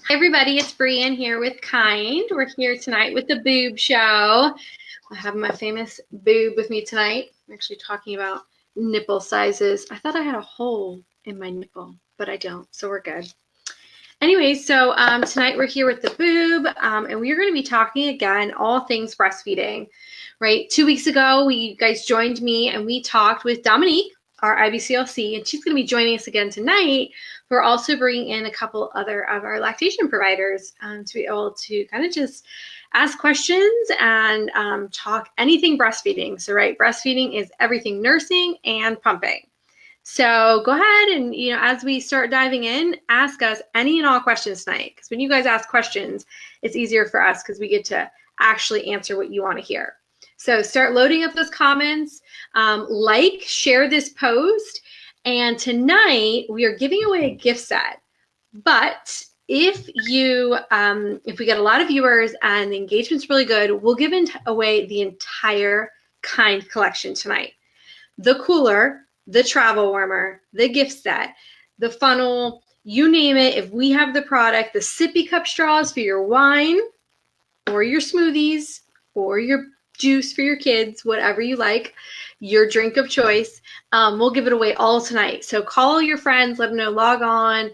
Hi everybody, it's Brianne here with Kind. We're here tonight with the Boob Show. I have my famous boob with me tonight. I'm actually talking about nipple sizes. I thought I had a hole in my nipple, but I don't, so we're good. Anyway, so tonight we're here with the boob, and we're going to be talking again all things breastfeeding, right? 2 weeks ago, you guys joined me and we talked with Dominique, our IBCLC, and she's going to be joining us again tonight. We're also bringing in a couple other of our lactation providers to be able to kind of just ask questions and talk anything breastfeeding. So, right, breastfeeding is everything nursing and pumping. So go ahead and, as we start diving in, ask us any and all questions tonight. Because when you guys ask questions, it's easier for us because we get to actually answer what you want to hear. So start loading up those comments, share this post. And tonight we are giving away a gift set. But if we get a lot of viewers and the engagement's really good, we'll give away the entire Kind collection tonight. The cooler, the travel warmer, the gift set, the funnel, you name it. If we have the product, the sippy cup straws for your wine or your smoothies or your juice for your kids, whatever you like, your drink of choice, we'll give it away all tonight. So call your friends, let them know, log on,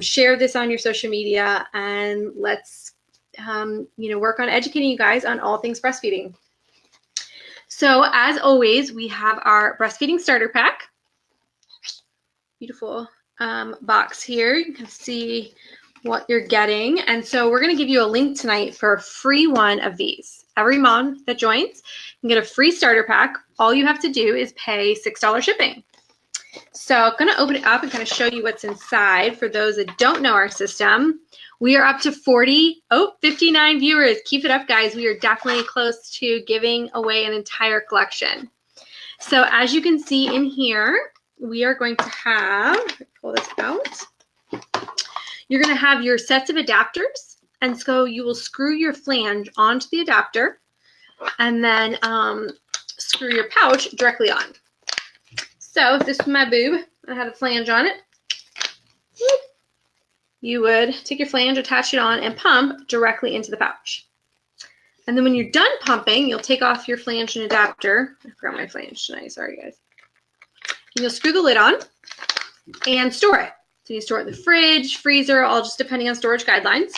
share this on your social media, and let's work on educating you guys on all things breastfeeding. So as always, we have our breastfeeding starter pack. Beautiful box here. You can see what you're getting. And so we're going to give you a link tonight for a free one of these. Every mom that joins can get a free starter pack. All you have to do is pay $6 shipping. So I'm going to open it up and kind of show you what's inside for those that don't know our system. We are up to 59 viewers. Keep it up, guys. We are definitely close to giving away an entire collection. So as you can see in here, we are going to have, pull this out. You're going to have your sets of adapters. And so you will screw your flange onto the adapter and then screw your pouch directly on. So this is my boob. I have a flange on it. You would take your flange, attach it on, and pump directly into the pouch. And then when you're done pumping, you'll take off your flange and adapter. I forgot my flange tonight. Sorry, guys. And you'll screw the lid on and store it. So you store it in the fridge, freezer, all just depending on storage guidelines.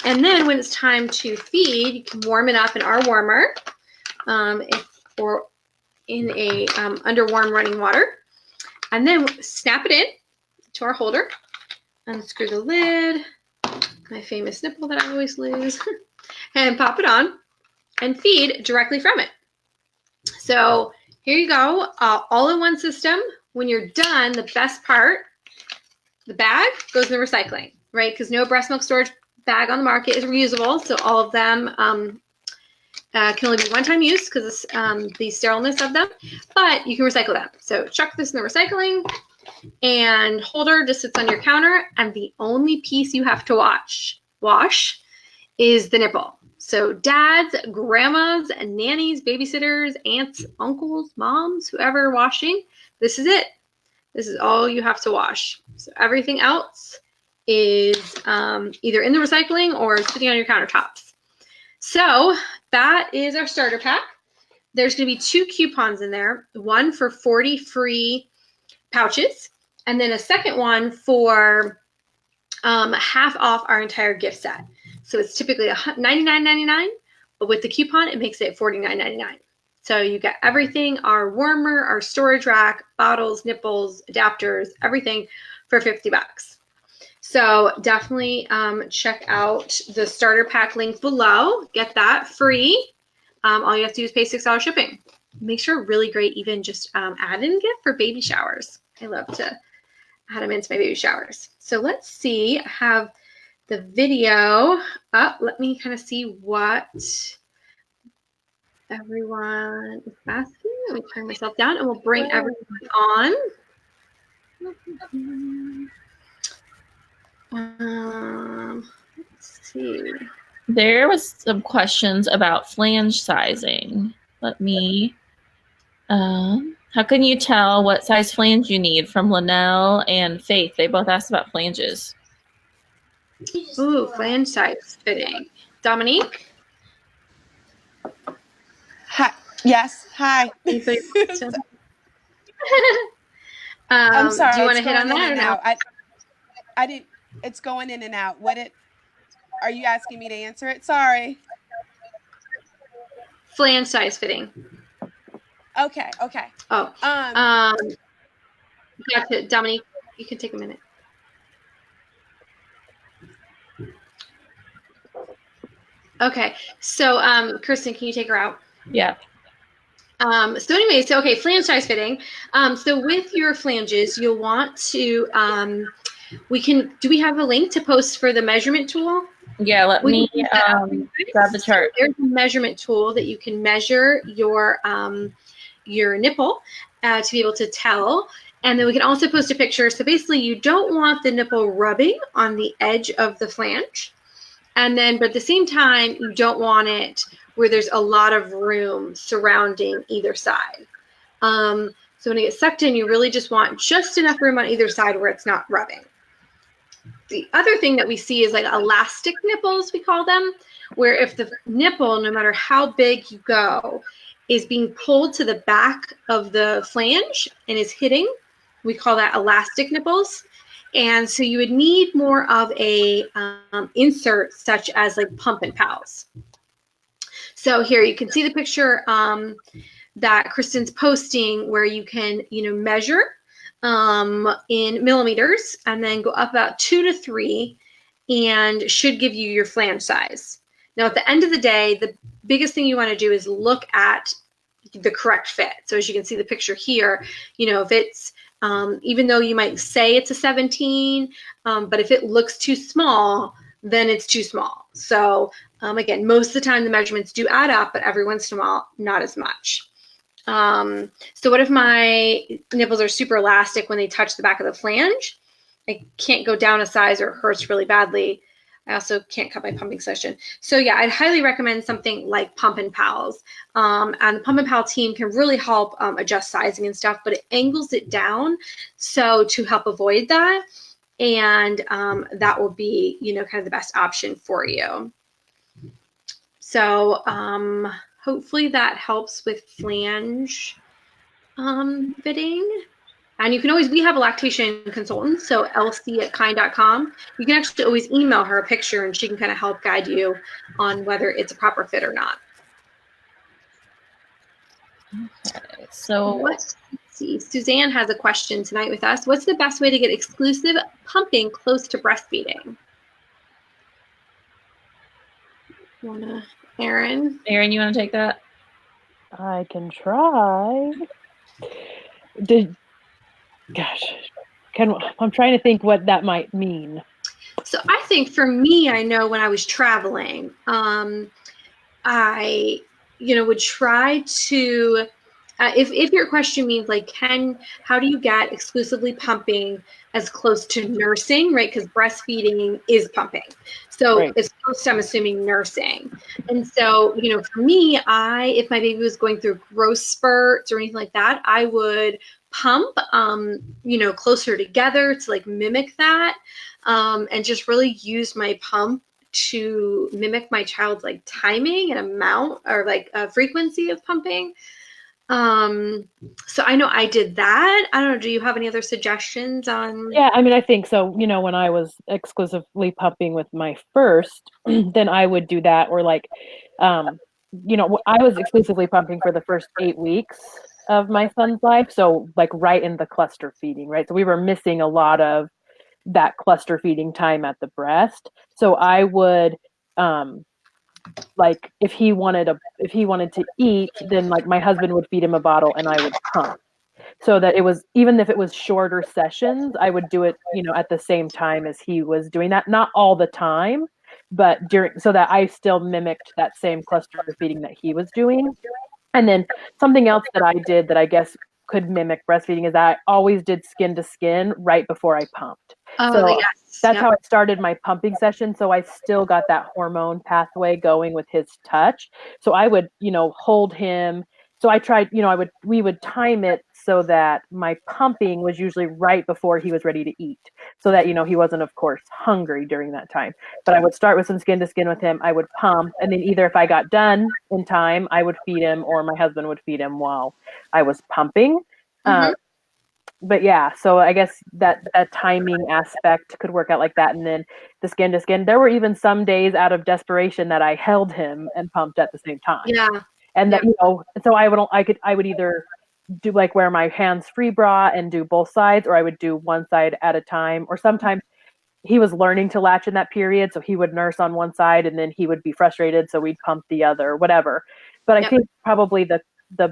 And then when it's time to feed, you can warm it up in our warmer or in a under warm running water. And then snap it in to our holder. Unscrew the lid, my famous nipple that I always lose, and pop it on and feed directly from it. So here you go, all in one system. When you're done, the best part, the bag goes in the recycling, right? Because no breast milk storage bag on the market is reusable. So all of them can only be one-time use because the sterileness of them, but you can recycle them. So chuck this in the recycling. And holder just sits on your counter, and the only piece you have to wash is the nipple. So dads, grandmas, nannies, babysitters, aunts, uncles, moms, whoever washing, this is it. This is all you have to wash. So everything else is either in the recycling or sitting on your countertops. So that is our starter pack. There's going to be 2 coupons in there, one for 40 free pouches, and then a second one for half off our entire gift set. So it's typically $99.99, but with the coupon, it makes it $49.99. So you get everything, our warmer, our storage rack, bottles, nipples, adapters, everything for $50. So definitely check out the starter pack link below. Get that free. All you have to do is pay $6 shipping. Makes for a really great, even just add-in gift for baby showers. I love to add them into my baby showers. So let's see. I have the video up. Let me kind of see what everyone is asking. Let me turn myself down, and we'll bring everyone on. Let's see. There was some questions about flange sizing. Let me, how can you tell what size flange you need from Linnell and Faith? They both asked about flanges. Ooh, flange size fitting. Dominique? Hi. Yes. Hi. Anybody want to? I'm sorry. Do you want It's to hit on going in that or and no? out. I didn't. It's going in and out. Are you asking me to answer it? Sorry. Flange size fitting. Okay. Okay. Oh, Um. gotcha. Dominique, you can take a minute. Okay, so Kristen, can you take her out? Yeah. So anyway, okay, flange size fitting. So with your flanges, you'll want to, do we have a link to post for the measurement tool? Yeah, let me grab the chart. So there's a measurement tool that you can measure your nipple to be able to tell. And then we can also post a picture. So basically you don't want the nipple rubbing on the edge of the flange. And then, but at the same time, you don't want it where there's a lot of room surrounding either side. So when it gets sucked in, you really just want just enough room on either side where it's not rubbing. The other thing that we see is like elastic nipples, we call them, where if the nipple, no matter how big you go, is being pulled to the back of the flange and is hitting, we call that elastic nipples. And so you would need more of a insert such as like Pump and Pals. So here you can see the picture that Kristen's posting where you can, measure in millimeters and then go up about 2 to 3 and should give you your flange size. Now at the end of the day, the biggest thing you want to do is look at the correct fit. So as you can see the picture here, if it's even though you might say it's a 17, but if it looks too small, then it's too small. So again, most of the time the measurements do add up, but every once in a while, not as much. So what if my nipples are super elastic when they touch the back of the flange? I can't go down a size or it hurts really badly. I also can't cut my pumping session. So yeah, I'd highly recommend something like Pump and Pals. And the Pump and Pal team can really help adjust sizing and stuff, but it angles it down. So to help avoid that, and that will be, kind of the best option for you. So hopefully that helps with flange fitting. And you can always, we have a lactation consultant, so elsie@kind.com. You can actually always email her a picture and she can kind of help guide you on whether it's a proper fit or not. Okay, so let's see. Suzanne has a question tonight with us. What's the best way to get exclusive pumping close to breastfeeding? Erin, you want to take that? I can try. I'm trying to think what that might mean. So I think for me, I know when I was traveling, I, would try to, if your question means like, how do you get exclusively pumping as close to nursing, right? Because breastfeeding is pumping. So Right. It's close to, I'm assuming, nursing. And so, for me, if my baby was going through growth spurts or anything like that, I would pump, closer together to like mimic that, and just really use my pump to mimic my child's like timing and amount or like frequency of pumping. So I know I did that. I don't know. Do you have any other suggestions on? Yeah, I mean, I think so. When I was exclusively pumping with my first, then I would do that. Or like, I was exclusively pumping for the first 8 weeks of my son's life. So like right in the cluster feeding, right? So we were missing a lot of that cluster feeding time at the breast. So I would, like if he wanted to eat, then like my husband would feed him a bottle and I would pump. So that it was, even if it was shorter sessions, I would do it, at the same time as he was doing that. Not all the time, but so that I still mimicked that same cluster feeding that he was doing. And then something else that I did that I guess could mimic breastfeeding is that I always did skin to skin right before I pumped. So yes. That's how I started my pumping session. So I still got that hormone pathway going with his touch. So I would, hold him So I tried, we would time it so that my pumping was usually right before he was ready to eat, so that, he wasn't, of course, hungry during that time. But I would start with some skin to skin with him. I would pump, and then either if I got done in time, I would feed him, or my husband would feed him while I was pumping. Mhm. But yeah, so I guess that timing aspect could work out like that. And then the skin to skin, there were even some days out of desperation that I held him and pumped at the same time. Yeah. And that, Yeah. so I would either do like wear my hands free bra and do both sides, or I would do one side at a time. Or sometimes he was learning to latch in that period, so he would nurse on one side and then he would be frustrated, so we'd pump the other, whatever. But I Yep. think probably the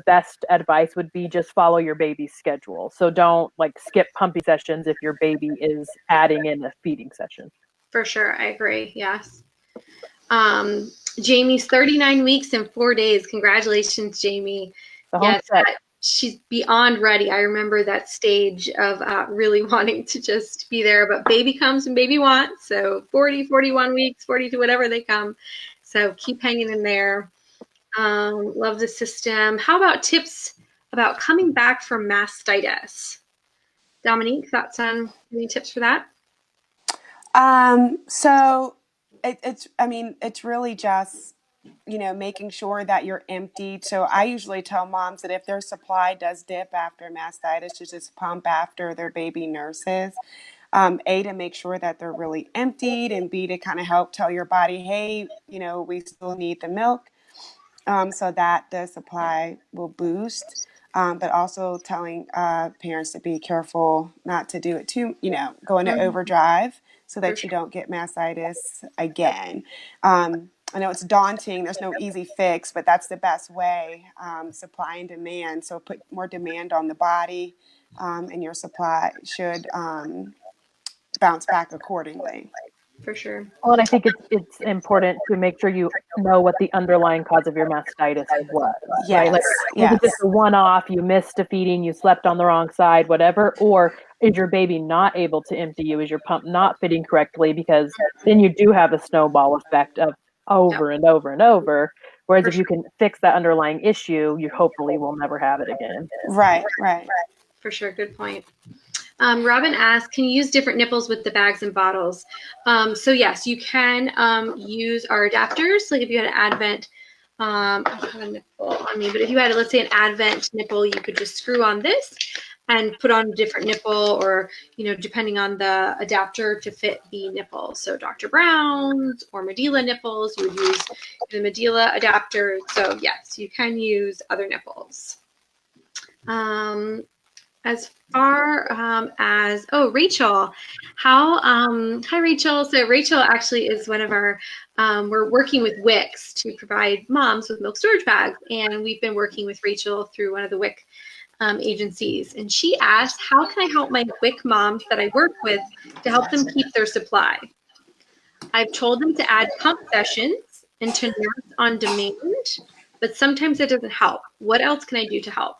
best advice would be just follow your baby's schedule. So don't like skip pumping sessions if your baby is adding in a feeding session. For sure. I agree. Yes. Jamie's 39 weeks and 4 days. Congratulations, Jamie. The whole Yes, set. she's beyond ready. I remember that stage of really wanting to just be there, but baby comes and baby wants. So 40, 41 weeks, 42, whatever they come. So keep hanging in there. Love the system. How about tips about coming back from mastitis? Dominique, thoughts on any tips for that? So it's really just, making sure that you're emptied. So I usually tell moms that if their supply does dip after mastitis, to just pump after their baby nurses. A, to make sure that they're really emptied, and B, to kind of help tell your body, hey, we still need the milk, so that the supply will boost. But also telling parents to be careful not to do it too, go into overdrive so that you don't get mastitis again. I know it's daunting. There's no easy fix, but that's the best way, supply and demand. So put more demand on the body, and your supply should bounce back accordingly. For sure. Well, and I think it's important to make sure you know what the underlying cause of your mastitis was, right? Like, is it just a one-off, you missed a feeding, you slept on the wrong side, whatever, or is your baby not able to empty you? Is your pump not fitting correctly? Because then you do have a snowball effect of over and over and over. Whereas if you can fix that underlying issue, you hopefully will never have it again. Right. For sure. Good point. Robin asked, can you use different nipples with the bags and bottles? So yes, you can use our adapters. Like if you had an Advent, I don't have a nipple on me, but if you had, let's say, an Advent nipple, you could just screw on this and put on a different nipple, or, depending on the adapter to fit the nipple. So Dr. Brown's or Medela nipples, you would use the Medela adapter. So yes, you can use other nipples. As far as, Rachel, hi, Rachel. So Rachel actually is one of our, we're working with Wix to provide moms with milk storage bags. And we've been working with Rachel through one of the Wix agencies. And she asked, how can I help my WIC moms that I work with to help them keep their supply? I've told them to add pump sessions and to nurse on demand, but sometimes it doesn't help. What else can I do to help?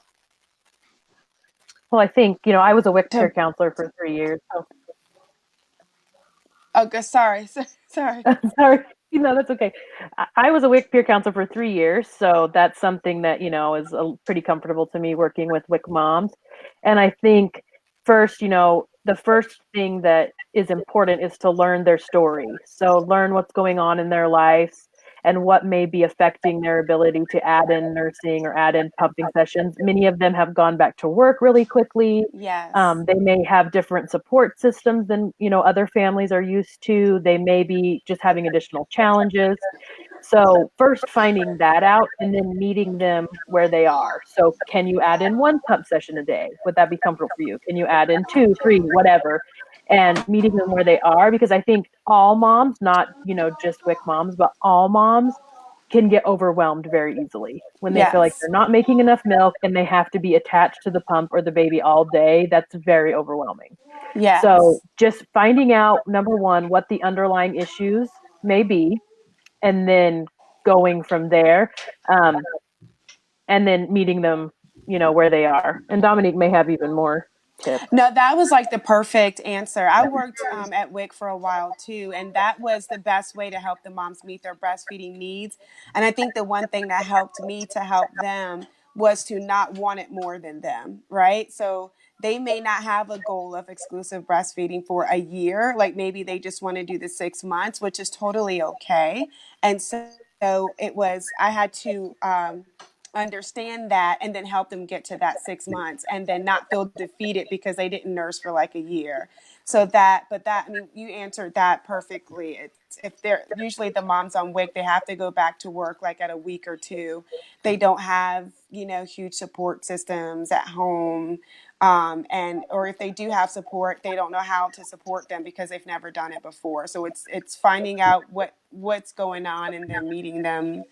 Well, I think, I was a WIC peer counselor for 3 years. So. Oh, good. Sorry. Sorry. Sorry. That's okay. I was a WIC peer counselor for 3 years. So that's something that, is pretty comfortable to me, working with WIC moms. And I think first, the first thing that is important is to learn their story. So learn what's going on in their lives and what may be affecting their ability to add in nursing or add in pumping sessions. Many of them have gone back to work really quickly. Yes. They may have different support systems than, other families are used to. They may be just having additional challenges. So first finding that out and then meeting them where they are. So can you add in one pump session a day? Would that be comfortable for you? Can you add in 2, 3, whatever? And meeting them where they are, because I think all moms, not, just WIC moms, but all moms can get overwhelmed very easily when they feel like they're not making enough milk and they have to be attached to the pump or the baby all day. That's very overwhelming. Yes. So just finding out, number one, what the underlying issues may be, and then going from there, and then meeting them, where they are. And Dominique may have even more tips. No, that was like the perfect answer. I worked at WIC for a while too, and that was the best way to help the moms meet their breastfeeding needs. And I think the one thing that helped me to help them was to not want it more than them, right? So they may not have a goal of exclusive breastfeeding for a year. Like maybe they just want to do the 6 months, which is totally okay. And so I had to understand that and then help them get to that 6 months and then not feel defeated because they didn't nurse for like a year. I mean, you answered that perfectly. It's, if they're usually the moms on WIC, they have to go back to work like at a week or two. They don't have, huge support systems at home. Or if they do have support, they don't know how to support them because they've never done it before. So it's finding out what's going on and then meeting them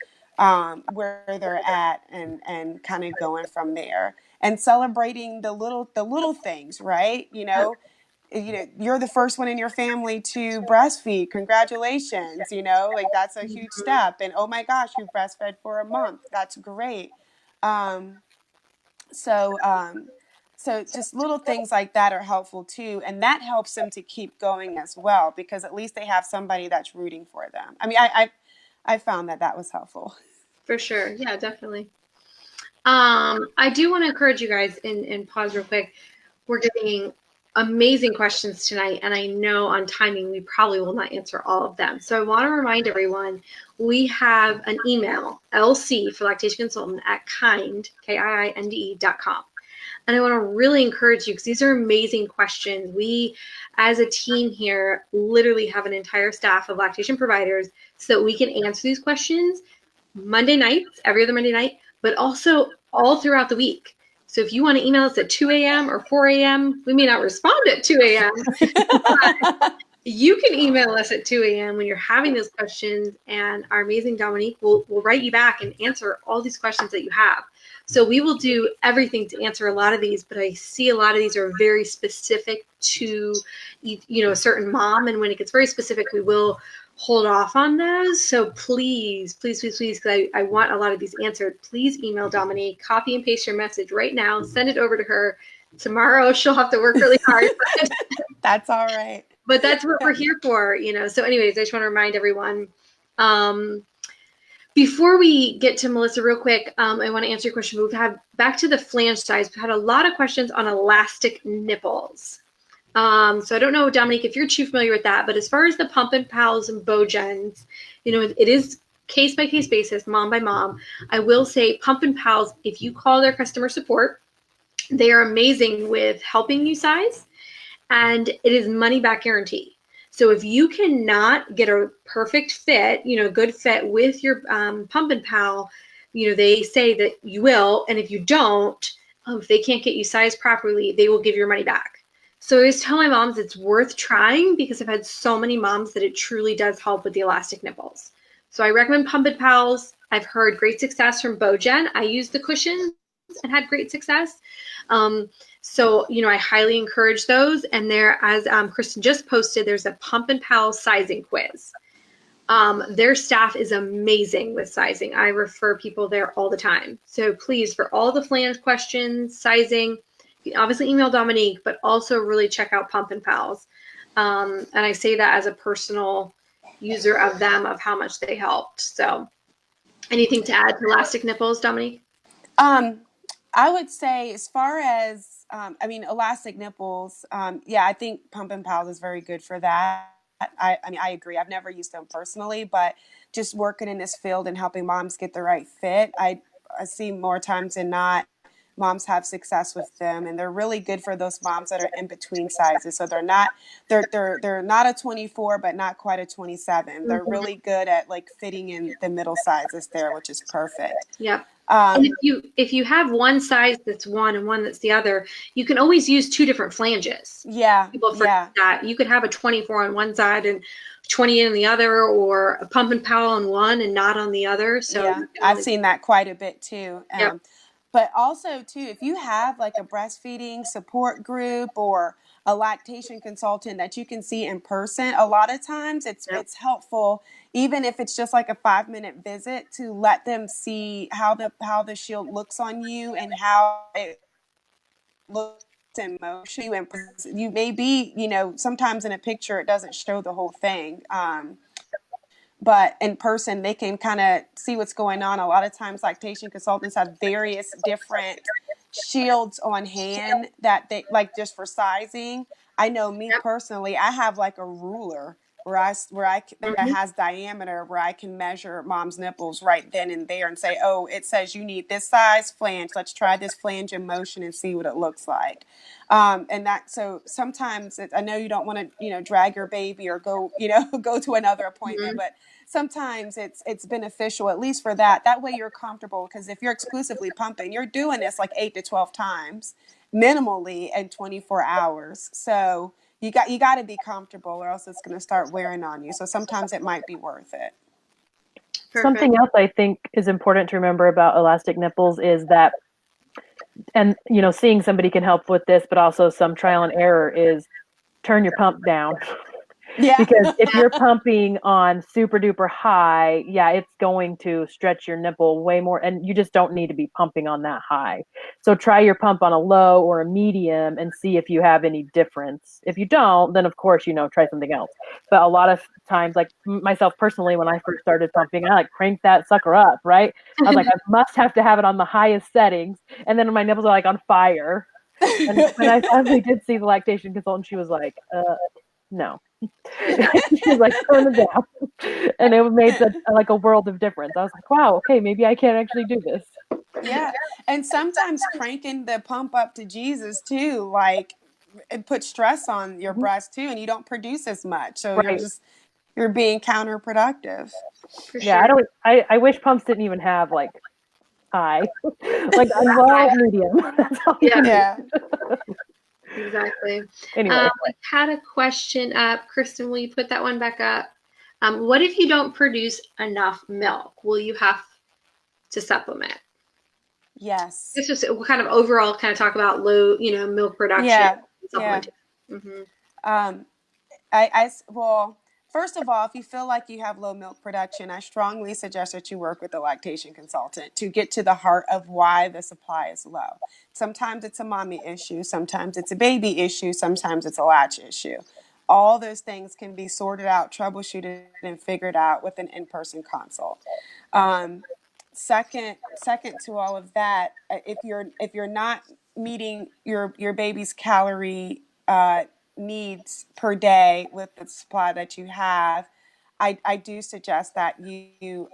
where they're at and kind of going from there and celebrating the little things, right? You're the first one in your family to breastfeed. Congratulations. Like that's a huge step. And oh my gosh, you've breastfed for a month. That's great. Um, so, um, so just little things like that are helpful too. And that helps them to keep going as well, because at least they have somebody that's rooting for them. I mean, I found that was helpful. For sure. Yeah, definitely. I do want to encourage you guys and pause real quick. We're getting amazing questions tonight, and I know on timing we probably will not answer all of them. So I want to remind everyone, we have an email, LC for lactation consultant at KIINDE.com. And I want to really encourage you because these are amazing questions. We, as a team here, literally have an entire staff of lactation providers so that we can answer these questions Monday nights, every other Monday night, but also all throughout the week. So if you want to email us at 2 a.m. or 4 a.m., we may not respond at 2 a.m. You can email us at 2 a.m. when you're having those questions, and our amazing Dominique will write you back and answer all these questions that you have. So we will do everything to answer a lot of these, but I see a lot of these are very specific to, a certain mom. And when it gets very specific, we will hold off on those. So please, because I want a lot of these answered, please email Dominique, copy and paste your message right now, send it over to her. Tomorrow she'll have to work really hard. That's all right. But that's what we're here for, So anyways, I just want to remind everyone, before we get to Melissa real quick, I want to answer your question. We've had back to the flange size. We've had a lot of questions on elastic nipples. So I don't know, Dominique, if you're too familiar with that, but as far as the Pumpin' Pals and Bojens, it is case by case basis, mom by mom. I will say Pumpin' Pals, if you call their customer support, they are amazing with helping you size, and it is money back guarantee. So if you cannot get a perfect fit, good fit with your Pumpin' Pal, they say that you will, and if you don't, if they can't get you sized properly, they will give your money back. So I always tell my moms it's worth trying because I've had so many moms that it truly does help with the elastic nipples. So I recommend Pumpin' Pals. I've heard great success from Bojen. I used the cushions and had great success. So I highly encourage those. And there, as Kristen just posted, there's a Pumpin' Pal sizing quiz. Their staff is amazing with sizing. I refer people there all the time. So please, for all the flange questions, sizing, obviously email Dominique, but also really check out Pumpin' Pals. And I say that as a personal user of them, of how much they helped. So anything to add to elastic nipples, Dominique? I would say as far as, elastic nipples, I think Pumpin' Pals is very good for that. I agree. I've never used them personally, but just working in this field and helping moms get the right fit, I see more times than not, moms have success with them, and they're really good for those moms that are in between sizes. So they're not a 24, but not quite a 27. They're really good at like fitting in the middle sizes there, which is perfect. Yep. And if you have one size that's one and one that's the other, you can always use two different flanges. Yeah. People forget that. You could have a 24 on one side and 20 on the other, or a Pumpin' Pal on one and not on the other. So I've seen that quite a bit too. Yep. But also too, if you have like a breastfeeding support group or a lactation consultant that you can see in person, a lot of times it's helpful, even if it's just like a 5-minute visit, to let them see how the shield looks on you and how it looks in motion. You may be, sometimes in a picture it doesn't show the whole thing. but in person they can kind of see what's going on. A lot of times lactation consultants have various different shields on hand that they like just for sizing. I know me Yep. personally, I have like a ruler that has diameter where I can measure mom's nipples right then and there and say, oh, it says you need this size flange. Let's try this flange in motion and see what it looks like. And that, so sometimes I know you don't want to, drag your baby or go, go to another appointment, but sometimes it's beneficial, at least for that. That way you're comfortable, because if you're exclusively pumping, you're doing this like 8 to 12 times minimally in 24 hours. So you got to be comfortable, or else it's going to start wearing on you. So sometimes it might be worth it. Perfect. Something else I think is important to remember about elastic nipples is that, and seeing somebody can help with this, but also some trial and error is turn your pump down. Yeah. Because if you're pumping on super duper high, yeah, it's going to stretch your nipple way more, and you just don't need to be pumping on that high. So try your pump on a low or a medium and see if you have any difference. If you don't, then of course, try something else. But a lot of times, like myself personally, when I first started pumping, I like cranked that sucker up, right? I was like, I must have to have it on the highest settings. And then my nipples are like on fire. And when I finally did see the lactation consultant, she was like, no. She was like, turn it down. And it made such like a world of difference. I was like, wow, okay, maybe I can actually do this. Yeah. And sometimes cranking the pump up to Jesus too, like it puts stress on your breast too, and you don't produce as much. So Right. you're being counterproductive. For Yeah, sure. I wish pumps didn't even have like high. Like I love medium. That's all you need. Yeah. Exactly. Anyway. We had a question up. Kristen, will you put that one back up? What if you don't produce enough milk? Will you have to supplement? Yes. This was kind of overall kind of talk about low, milk production. Yeah. Supplementation. Well, first of all, if you feel like you have low milk production, I strongly suggest that you work with a lactation consultant to get to the heart of why the supply is low. Sometimes it's a mommy issue, sometimes it's a baby issue, sometimes it's a latch issue. All those things can be sorted out, troubleshooted, and figured out with an in-person consult. Second to all of that, if you're not meeting your baby's calorie needs per day with the supply that you have, I do suggest that you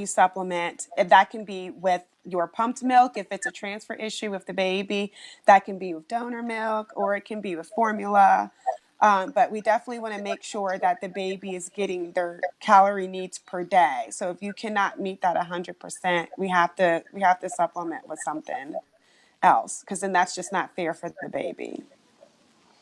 supplement. That can be with your pumped milk if it's a transfer issue with the baby. That can be with donor milk, or it can be with formula. But we definitely want to make sure that the baby is getting their calorie needs per day. So if you cannot meet that 100%, we have to supplement with something else, because then that's just not fair for the baby.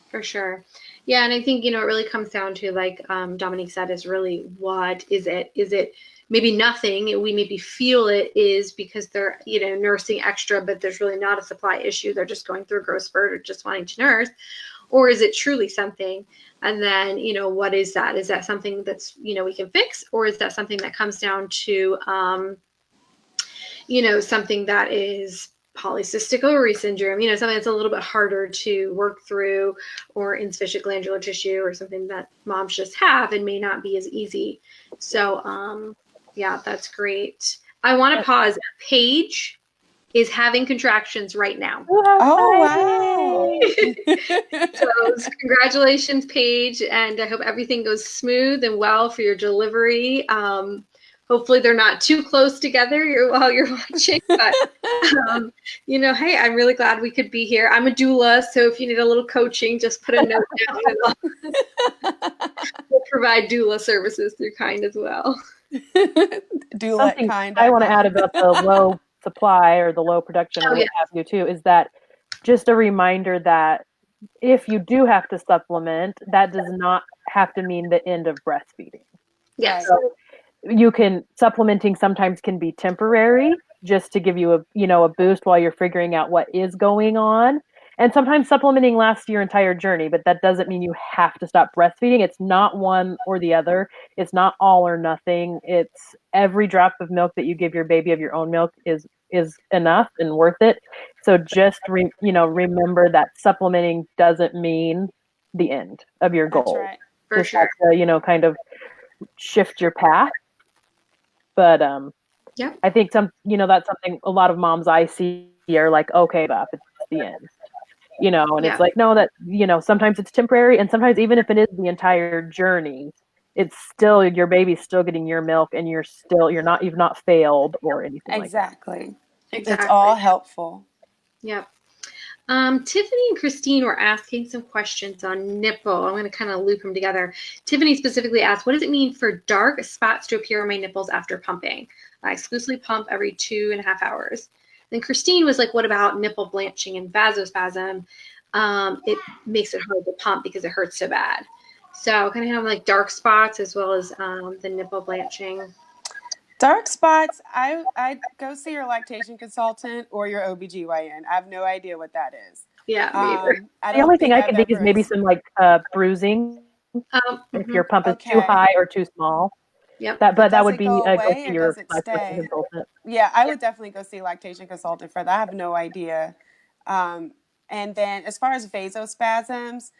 For sure. Yeah. And I think, it really comes down to, like Dominique said, is really what is it? Is it maybe nothing? We maybe feel it is because they're, nursing extra, but there's really not a supply issue. They're just going through a growth spurt or just wanting to nurse. Or is it truly something? And then, what is that? Is that something that's, we can fix? Or is that something that comes down to, something that is polycystic ovary syndrome, something that's a little bit harder to work through, or insufficient glandular tissue, or something that moms just have and may not be as easy. So, yeah, that's great. I want to pause. Paige is having contractions right now. Oh, wow. So congratulations, Paige. And I hope everything goes smooth and well for your delivery. Hopefully they're not too close together while you're watching, but hey, I'm really glad we could be here. I'm a doula, so if you need a little coaching, just put a note down and we'll provide doula services through Kind as well. Doula Something Kind. I want to add about the low supply or the low production or what have you too is that just a reminder that if you do have to supplement, that does not have to mean the end of breastfeeding. Yes. So supplementing sometimes can be temporary, just to give you a boost while you're figuring out what is going on. And sometimes supplementing lasts your entire journey, but that doesn't mean you have to stop breastfeeding. It's not one or the other. It's not all or nothing. It's every drop of milk that you give your baby of your own milk is enough and worth it. So just remember that supplementing doesn't mean the end of your goal. That's right. For just sure. have to, kind of shift your path. But Yeah. I think that's something a lot of moms I see are like, okay, Buff, it's the end. And Yeah. it's like, no, that, sometimes it's temporary, and sometimes even if it is the entire journey, it's still your baby's still getting your milk, and you've not failed or anything like that. Exactly. It's Exactly. all helpful. Yep. Tiffany and Christine were asking some questions on nipple. I'm going to kind of loop them together. Tiffany specifically asked, what does it mean for dark spots to appear on my nipples after pumping? I exclusively pump every 2.5 hours. Then Christine was like, what about nipple blanching and vasospasm? It makes it hard to pump because it hurts so bad. So kind of have like dark spots as well as the nipple blanching. Dark spots, I go see your lactation consultant or your OBGYN. I have no idea what that is. Yeah, me either. The only thing I can think is maybe some like bruising if your pump is too high or too small. Yep. But that would it be go go away see or your does it lactation stay? consultant. Yeah, I would definitely go see a lactation consultant for that. I have no idea. And then as far as vasospasms,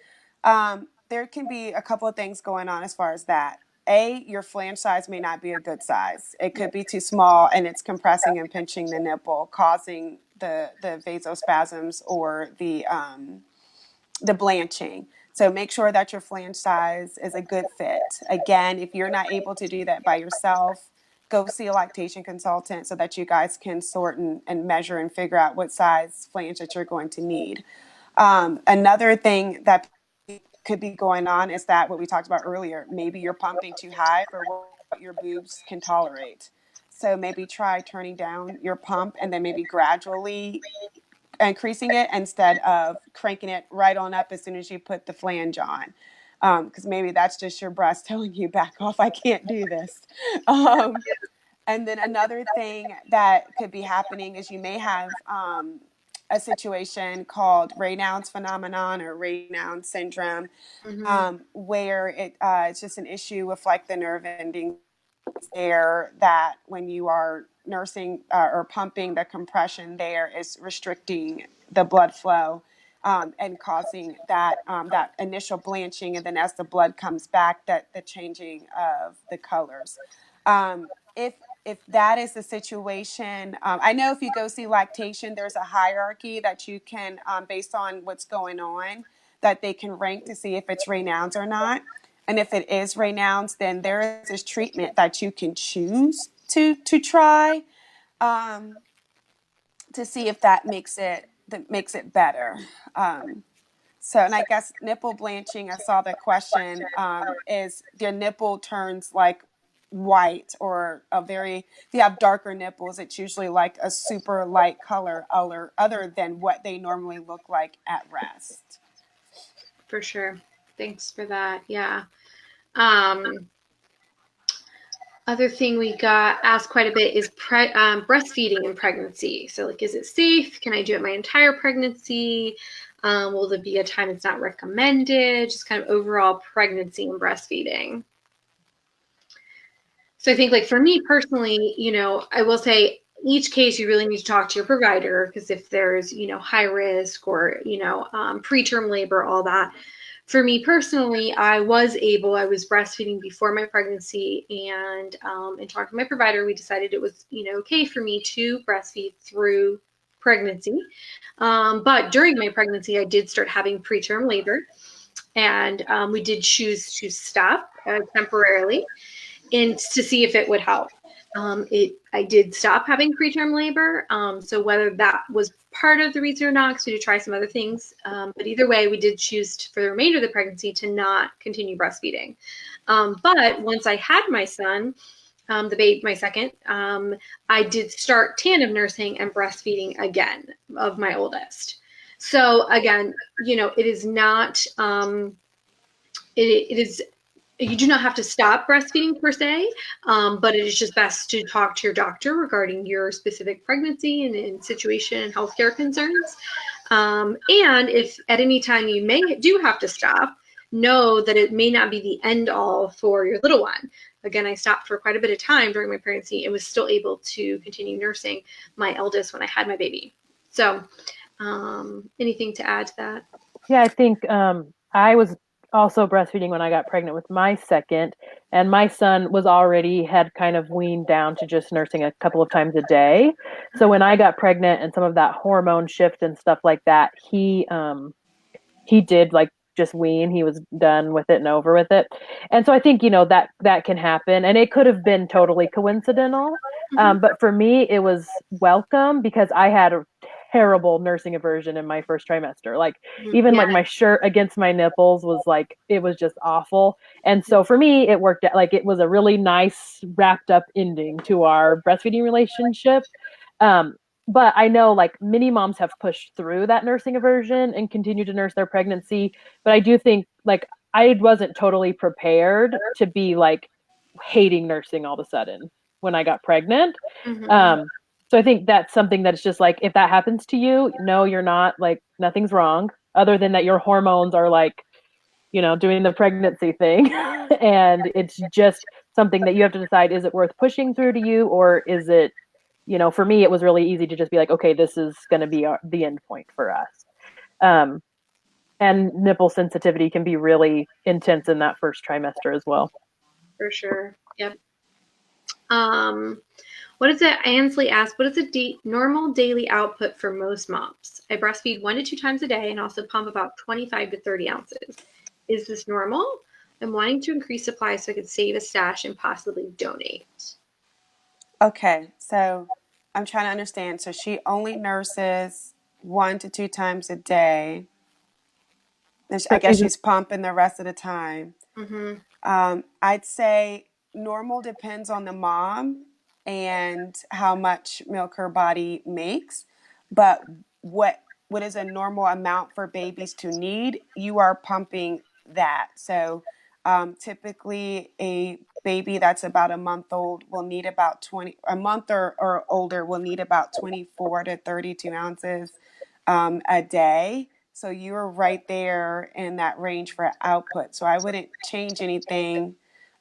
there can be a couple of things going on as far as that. Your flange size may not be a good size. It could be too small and it's compressing and pinching the nipple, causing the vasospasms or the blanching. So make sure that your flange size is a good fit. Again, if you're not able to do that by yourself, go see a lactation consultant so that you guys can sort and measure and figure out what size flange that you're going to need. Another thing that could be going on is that what we talked about earlier, maybe you're pumping too high for what your boobs can tolerate. So maybe try turning down your pump and then maybe gradually increasing it instead of cranking it right on up as soon as you put the flange on. Because maybe that's just your breast telling you, back off, I can't do this. And then another thing that could be happening is you may have a situation called Raynaud's phenomenon or Raynaud's syndrome, where it's just an issue with like the nerve endings there, that when you are nursing or pumping, the compression there is restricting the blood flow and causing that initial blanching, and then as the blood comes back, that the changing of the colors. If that is the situation, I know if you go see lactation, there's a hierarchy that you can, based on what's going on, that they can rank to see if it's Raynaud's or not. And if it is Raynaud's, then there is this treatment that you can choose to try to see if that makes it better. So, and I guess nipple blanching, I saw the question, is your nipple turns like white or if you have darker nipples, it's usually like a super light color other than what they normally look like at rest. For sure. Thanks for that. Yeah. Other thing we got asked quite a bit is breastfeeding in pregnancy. So like, is it safe? Can I do it my entire pregnancy? Will there be a time it's not recommended? Just kind of overall pregnancy and breastfeeding. So I think like for me personally, I will say each case you really need to talk to your provider, because if there's, high risk or, preterm labor, all that. For me personally, I was breastfeeding before my pregnancy, and in talking to my provider, we decided it was, okay for me to breastfeed through pregnancy. But during my pregnancy, I did start having preterm labor, and we did choose to stop temporarily and to see if it would help. I did stop having preterm labor. So whether that was part of the reason or not, because we did try some other things. But either way, we did choose for the remainder of the pregnancy to not continue breastfeeding. But once I had my son, my second, I did start tandem nursing and breastfeeding again of my oldest. So again, it is not, it is, you do not have to stop breastfeeding per se, but it is just best to talk to your doctor regarding your specific pregnancy and situation and healthcare concerns. And if at any time you do have to stop, know that it may not be the end all for your little one. Again, I stopped for quite a bit of time during my pregnancy and was still able to continue nursing my eldest when I had my baby. So anything to add to that? Yeah, I think I was also breastfeeding when I got pregnant with my second. And my son had kind of weaned down to just nursing a couple of times a day. So when I got pregnant and some of that hormone shift and stuff like that, he did like just wean. He was done with it and over with it. And so I think, that can happen, and it could have been totally coincidental. But for me, it was welcome because I had a terrible nursing aversion in my first trimester. Like even like my shirt against my nipples was like, it was just awful. And so for me, it worked out. Like it was a really nice wrapped up ending to our breastfeeding relationship. But I know like many moms have pushed through that nursing aversion and continue to nurse their pregnancy. But I do think like I wasn't totally prepared to be like hating nursing all of a sudden when I got pregnant. So I think that's something that's just like, if that happens to you, no, you're not, like nothing's wrong other than that your hormones are like, doing the pregnancy thing. And it's just something that you have to decide, is it worth pushing through to you, or is it, for me, it was really easy to just be like, okay, this is going to be the end point for us. And nipple sensitivity can be really intense in that first trimester as well. For sure. Yep. What is it? Ansley asked, what is the normal daily output for most moms? I breastfeed 1 to 2 times a day and also pump about 25 to 30 ounces. Is this normal? I'm wanting to increase supply so I could save a stash and possibly donate. Okay, so I'm trying to understand. So she only nurses 1 to 2 times a day. And I guess she's pumping the rest of the time. I'd say normal depends on the mom and how much milk her body makes. But what is a normal amount for babies to need, you are pumping that. So typically a baby that's about a month old will need about a month or older will need about 24 to 32 ounces a day. So you're right there in that range for output. So I wouldn't change anything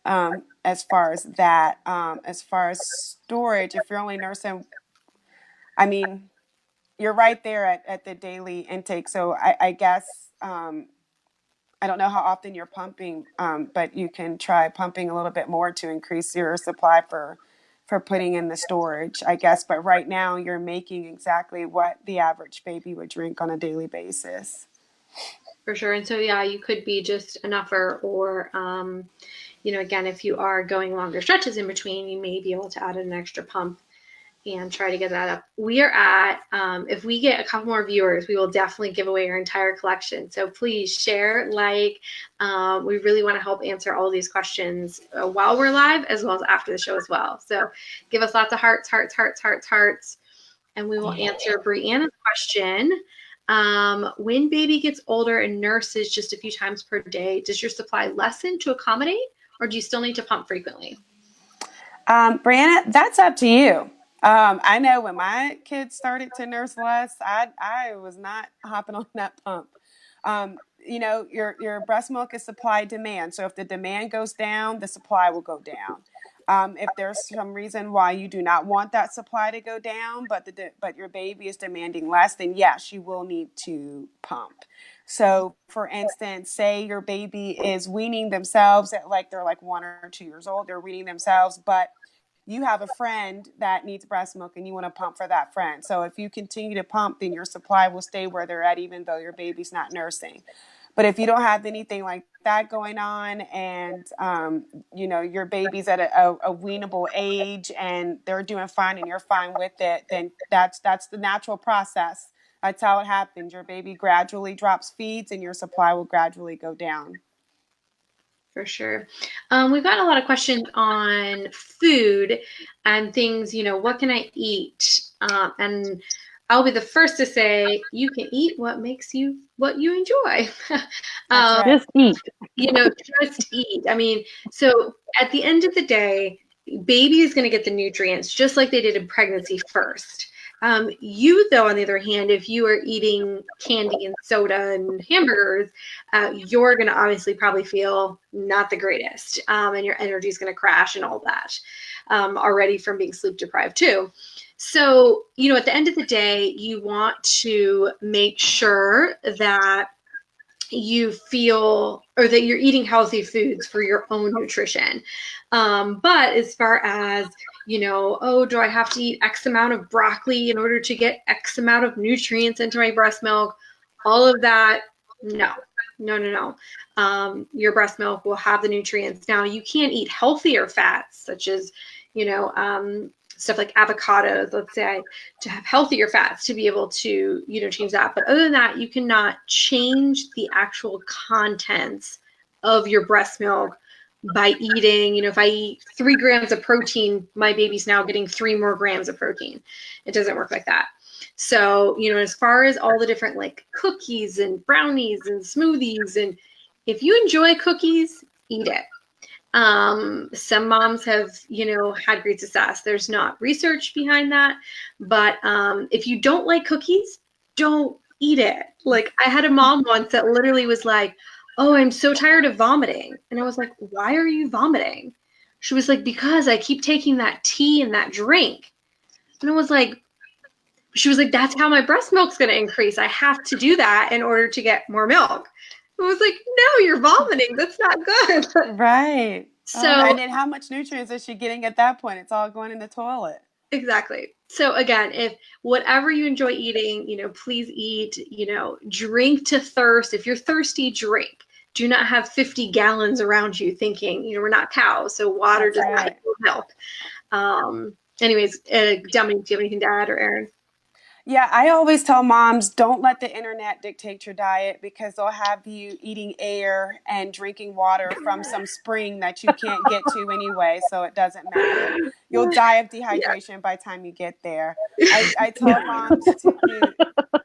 as far as that. As far as storage, if you're only nursing, I mean, you're right there at the daily intake. So I guess I don't know how often you're pumping, but you can try pumping a little bit more to increase your supply for putting in the storage, I guess. But right now you're making exactly what the average baby would drink on a daily basis. For sure. And so, yeah, you could be just enougher, or, again, if you are going longer stretches in between, you may be able to add an extra pump and try to get that up. We are at, if we get a couple more viewers, we will definitely give away our entire collection. So please share, we really want to help answer all these questions while we're live, as well as after the show as well. So give us lots of hearts, and we will answer Brianna's question. When baby gets older and nurses just a few times per day, does your supply lessen to accommodate, or do you still need to pump frequently? Brianna, that's up to you. I know when my kids started to nurse less, I was not hopping on that pump. Your breast milk is supply demand. So if the demand goes down, the supply will go down. If there's some reason why you do not want that supply to go down, but your baby is demanding less, then yes, you will need to pump. So for instance, say your baby is weaning themselves at they're 1 or 2 years old, they're weaning themselves, but you have a friend that needs breast milk and you want to pump for that friend. So if you continue to pump, then your supply will stay where they're at, even though your baby's not nursing. But if you don't have anything like that going on, and your baby's at a weanable age and they're doing fine and you're fine with it, then that's the natural process. That's how it happens. Your baby gradually drops feeds and your supply will gradually go down. For sure. We've got a lot of questions on food and things, what can I eat? And I'll be the first to say, you can eat what you enjoy. Just eat. Just eat. I mean, so at the end of the day, baby is going to get the nutrients just like they did in pregnancy first. You, though, on the other hand, if you are eating candy and soda and hamburgers, you're going to obviously probably feel not the greatest, and your energy is going to crash and all that, already from being sleep deprived too. So, at the end of the day, you want to make sure that you feel, or that you're eating healthy foods for your own nutrition. But as far as, oh, do I have to eat X amount of broccoli in order to get X amount of nutrients into my breast milk? All of that, no. Your breast milk will have the nutrients. Now, you can eat healthier fats, such as, stuff like avocados, let's say, to have healthier fats to be able to, change that. But other than that, you cannot change the actual contents of your breast milk by eating, if I eat 3 grams of protein, my baby's now getting 3 more grams of protein. It doesn't work like that. So, as far as all the different like cookies and brownies and smoothies, and if you enjoy cookies, eat it. Some moms have, had great success. There's not research behind that, but if you don't like cookies, don't eat it. Like, I had a mom once that literally was like, oh, I'm so tired of vomiting. And I was like, why are you vomiting? She was like, because I keep taking that tea and that drink. And I was like, she was like, that's how my breast milk's going to increase. I have to do that in order to get more milk. I was like, no, you're vomiting. That's not good. Right. So, and then how much nutrients is she getting at that point? It's all going in the toilet. Exactly. So again, if whatever you enjoy eating, please eat, drink to thirst. If you're thirsty, drink. Do not have 50 gallons around you thinking, we're not cows, so water does not equal milk. Anyways, Dominique, do you have anything to add, or Erin? Yeah, I always tell moms, don't let the internet dictate your diet, because they'll have you eating air and drinking water from some spring that you can't get to anyway, so it doesn't matter. You'll die of dehydration by the time you get there. I tell moms to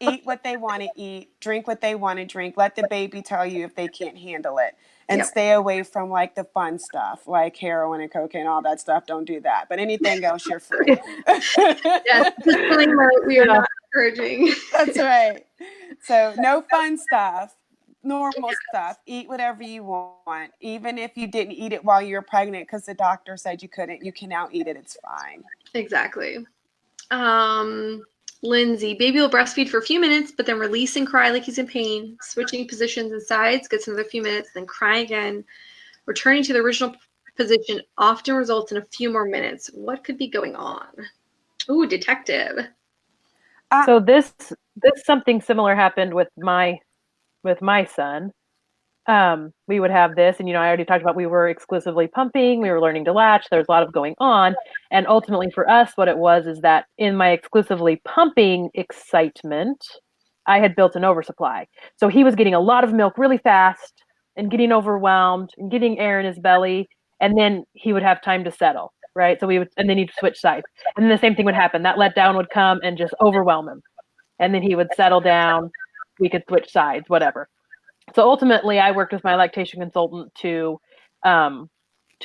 eat what they want to eat, drink what they want to drink. Let the baby tell you if they can't handle it. And stay away from like the fun stuff, like heroin and cocaine, all that stuff. Don't do that. But anything else, you're free. Yes, disclaimer, we are not encouraging. That's right. So no fun stuff, normal stuff. Eat whatever you want. Even if you didn't eat it while you were pregnant because the doctor said you couldn't, you can now eat it. It's fine. Exactly. Lindsay, baby will breastfeed for a few minutes, but then release and cry like he's in pain. Switching positions and sides gets another few minutes, then cry again. Returning to the original position often results in a few more minutes. What could be going on? Ooh, detective. So this something similar happened with my son. We would have this, and I already talked about, we were exclusively pumping, we were learning to latch, there's a lot of going on, and ultimately for us what it was is that in my exclusively pumping excitement, I had built an oversupply. So he was getting a lot of milk really fast and getting overwhelmed and getting air in his belly, and then he would have time to settle, right? So and then he'd switch sides, and then the same thing would happen. That letdown would come and just overwhelm him, and then he would settle down, we could switch sides, whatever. So ultimately, I worked with my lactation consultant to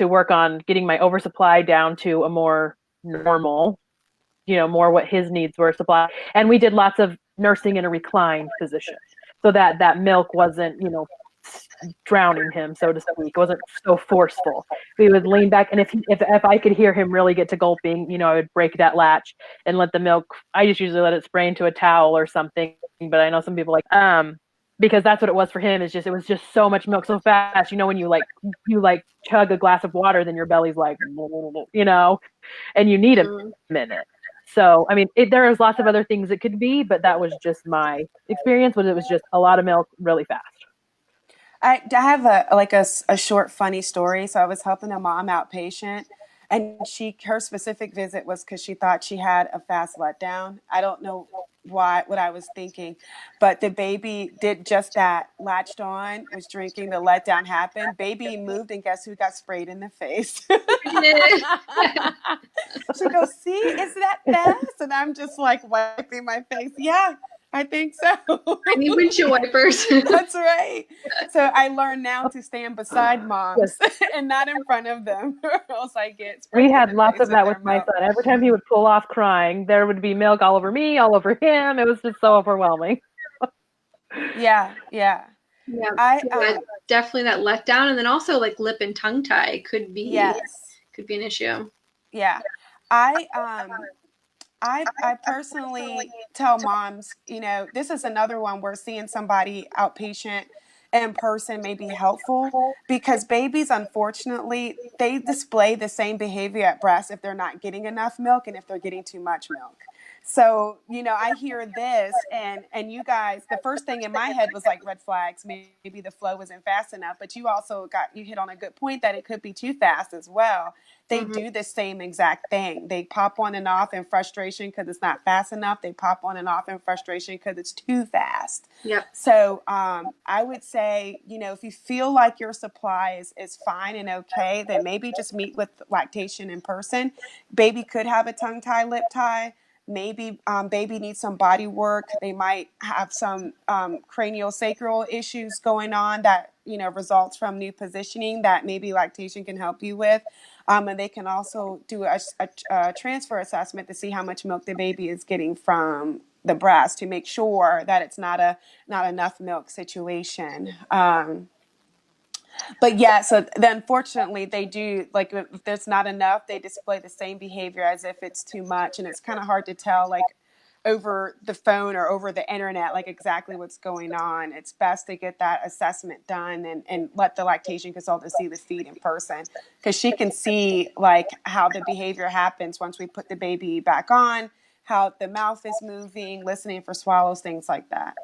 work on getting my oversupply down to a more normal, more what his needs were, supply. And we did lots of nursing in a reclined position, so that milk wasn't, drowning him, so to speak. It wasn't so forceful. We would lean back, and if I could hear him really get to gulping, I would break that latch and let the milk. I just usually let it spray into a towel or something. But I know some people because that's what it was for him. It was just so much milk so fast. When you chug a glass of water, then your belly's like, and you need a minute. So, I mean, there is lots of other things it could be, but that was just my experience. It was just a lot of milk really fast. I have a short funny story. So I was helping a mom outpatient, and her specific visit was because she thought she had a fast letdown. I don't know what I was thinking, but the baby did just that, latched on, was drinking, the letdown happened, baby moved, and guess who got sprayed in the face? She goes, see, is that fast? And I'm just like wiping my face. Yeah, I think so. I need windshield wipers. That's right. So I learned now to stand beside moms and not in front of them, or else I get sprayed. We had lots of that with my son. Every time he would pull off crying, there would be milk all over me, all over him. It was just so overwhelming. Yeah. Definitely that letdown, and then also like lip and tongue tie could be an issue. Yeah. I personally tell moms, this is another one where seeing somebody outpatient in person may be helpful, because babies, unfortunately, they display the same behavior at breast if they're not getting enough milk and if they're getting too much milk. So, I hear this, and you guys, the first thing in my head was like red flags. Maybe the flow wasn't fast enough, but you hit on a good point that it could be too fast as well. They do the same exact thing. They pop on and off in frustration because it's not fast enough. They pop on and off in frustration because it's too fast. Yep. So I would say, if you feel like your supply is fine and okay, then maybe just meet with lactation in person. Baby could have a tongue tie, lip tie. Maybe baby needs some body work. They might have some cranial sacral issues going on that, results from new positioning that maybe lactation can help you with. And they can also do a transfer assessment to see how much milk the baby is getting from the breast to make sure that it's not enough milk situation. But yeah, so then unfortunately they do, like if there's not enough, they display the same behavior as if it's too much. And it's kind of hard to tell, like over the phone or over the internet, like exactly what's going on. It's best to get that assessment done and let the lactation consultant see the feed in person, because she can see like how the behavior happens once we put the baby back on, how the mouth is moving, listening for swallows, things like that.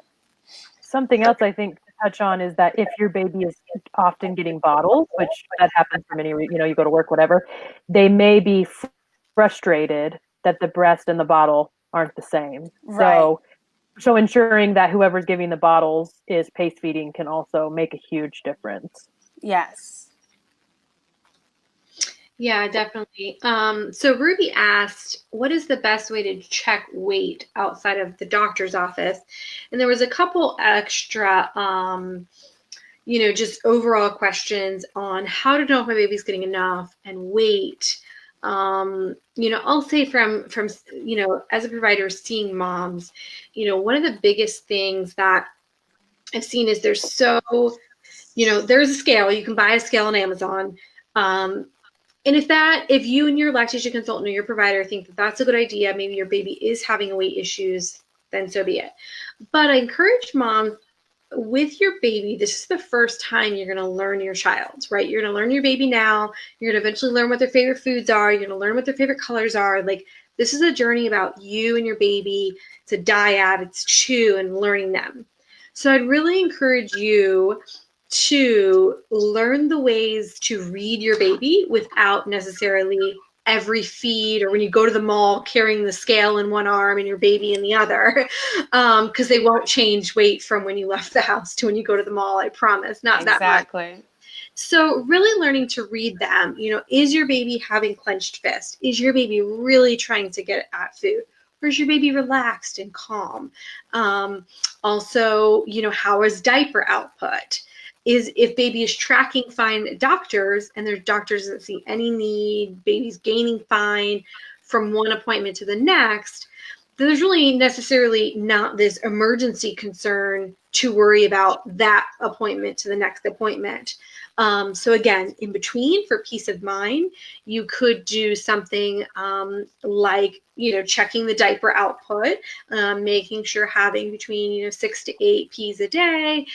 Something else I think to touch on is that if your baby is often getting bottles, which that happens for many, you go to work, whatever, they may be frustrated that the breast and the bottle aren't the same. Right. So ensuring that whoever's giving the bottles is pace feeding can also make a huge difference. Yes. Yeah, definitely. So Ruby asked, what is the best way to check weight outside of the doctor's office? And there was a couple extra, just overall questions on how to know if my baby's getting enough and weight. I'll say from as a provider seeing moms, one of the biggest things that I've seen is there's a scale. You can buy a scale on Amazon. And if you and your lactation consultant or your provider think that that's a good idea, maybe your baby is having weight issues, then so be it. But I encourage moms, with your baby, this is the first time you're going to learn your child, right? You're going to learn your baby now. You're going to eventually learn what their favorite foods are. You're going to learn what their favorite colors are. Like, this is a journey about you and your baby. It's a dyad, it's chew and learning them. So I'd really encourage you to learn the ways to read your baby without necessarily every feed, or when you go to the mall carrying the scale in one arm and your baby in the other, because they won't change weight from when you left the house to when you go to the mall, I promise. Not that much. Exactly. So really learning to read them. Is your baby having clenched fist? Is your baby really trying to get at food? Or is your baby relaxed and calm? Also, how is diaper output? If baby is tracking fine at doctors and there's doctors that see any need, baby's gaining fine from one appointment to the next, then there's really necessarily not this emergency concern to worry about that appointment to the next appointment. So again, in between, for peace of mind, you could do something like, checking the diaper output, making sure having between, 6 to 8 P's a day.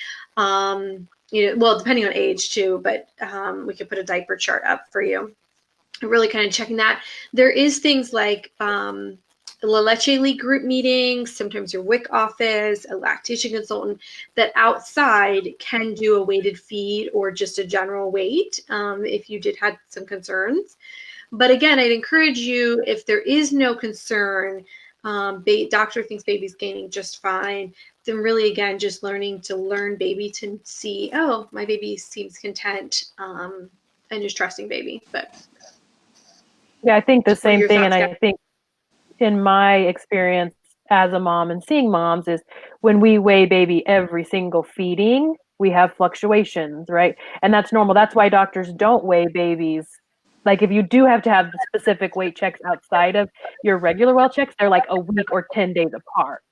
Well, depending on age too, but we could put a diaper chart up for you. Really kind of checking that. There is things like La Leche League group meetings, sometimes your WIC office, a lactation consultant that outside can do a weighted feed or just a general weight if you did have some concerns. But again, I'd encourage you, if there is no concern, doctor thinks baby's gaining just fine, then really, again, just learning to learn baby to see, oh, my baby seems content, and just trusting baby. But yeah, I think the same thing. And I think in my experience as a mom and seeing moms is when we weigh baby every single feeding, we have fluctuations, right? And that's normal. That's why doctors don't weigh babies. Like if you do have to have specific weight checks outside of your regular well checks, they're like a week or 10 days apart.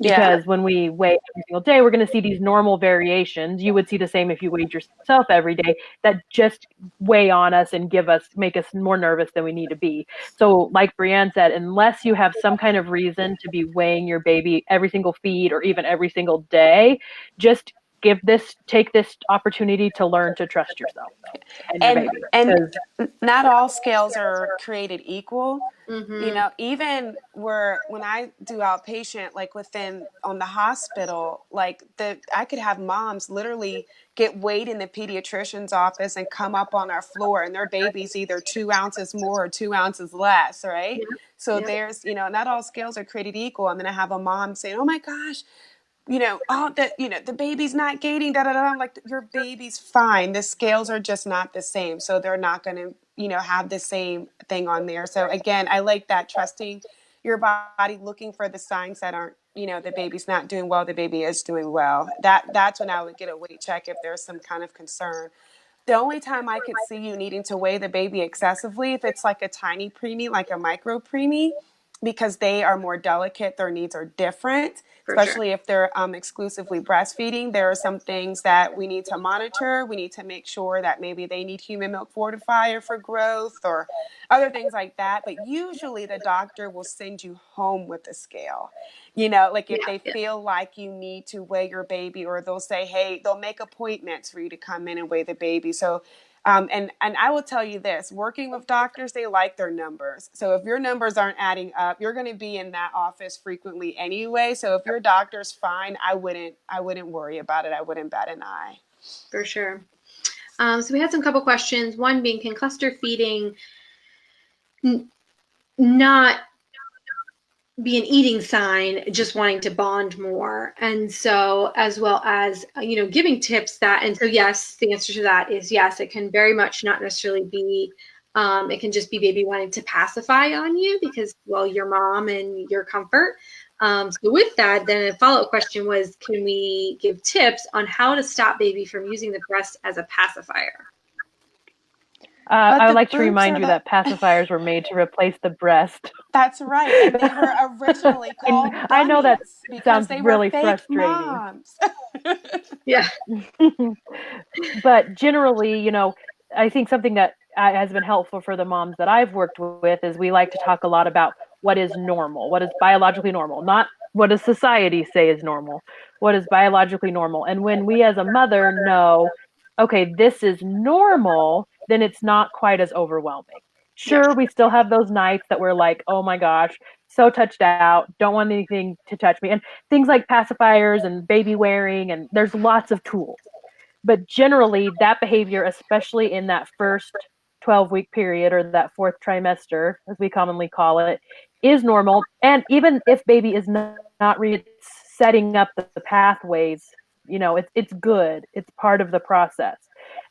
Because when we weigh every single day, we're going to see these normal variations. You would see the same if you weighed yourself every day, that just weigh on us and make us more nervous than we need to be. So like Brianne said, unless you have some kind of reason to be weighing your baby every single feed or even every single day, just take this opportunity to learn to trust yourself and your baby. And 'Cause- not all scales are created equal. You Mm-hmm. know, even when I do outpatient, like on the hospital, like I could have moms literally get weighed in the pediatrician's office and come up on our floor, and their baby's either 2 ounces more or 2 ounces less, right? Yep. So Yep. there's, not all scales are created equal. I'm gonna have a mom saying, "Oh my gosh, the baby's not gaining, da da da." I'm like, your baby's fine. The scales are just not the same. So they're not going to, have the same thing on there. So again, I like that, trusting your body, looking for the signs that aren't, the baby's not doing well, the baby is doing well. That's when I would get a weight check if there's some kind of concern. The only time I could see you needing to weigh the baby excessively, if it's like a tiny preemie, like a micro preemie, because they are more delicate, their needs are different, For especially if they're exclusively breastfeeding. There are some things that we need to monitor. We need to make sure that maybe they need human milk fortifier for growth or other things like that. But usually the doctor will send you home with a scale. Like if they feel like you need to weigh your baby, or they'll say, hey, they'll make appointments for you to come in and weigh the baby. So and I will tell you this, working with doctors, they like their numbers. So if your numbers aren't adding up, you're going to be in that office frequently anyway. So if your doctor's fine, I wouldn't worry about it. I wouldn't bat an eye. For sure. So we had some couple questions. One being, can cluster feeding not be an eating sign, just wanting to bond more? And so, as well as, giving tips that, and so yes, the answer to that is yes, it can very much not necessarily be, it can just be baby wanting to pacify on you because, well, your mom and your comfort. So with that, then a follow-up question was, can we give tips on how to stop baby from using the breast as a pacifier? I would like to remind you that pacifiers were made to replace the breast. That's right. And they were originally called dummies. I know that because sounds they really were fake frustrating. moms. Yeah. But generally, I think something that has been helpful for the moms that I've worked with is we like to talk a lot about what is normal, what is biologically normal, not what does society say is normal, what is biologically normal. And when we as a mother know, okay, this is normal, then it's not quite as overwhelming. Sure, we still have those nights that we're like, oh my gosh, so touched out, don't want anything to touch me. And things like pacifiers and baby wearing, and there's lots of tools. But generally, that behavior, especially in that first 12-week period or that fourth trimester, as we commonly call it, is normal. And even if baby is not setting up the pathways, it's good. It's part of the process.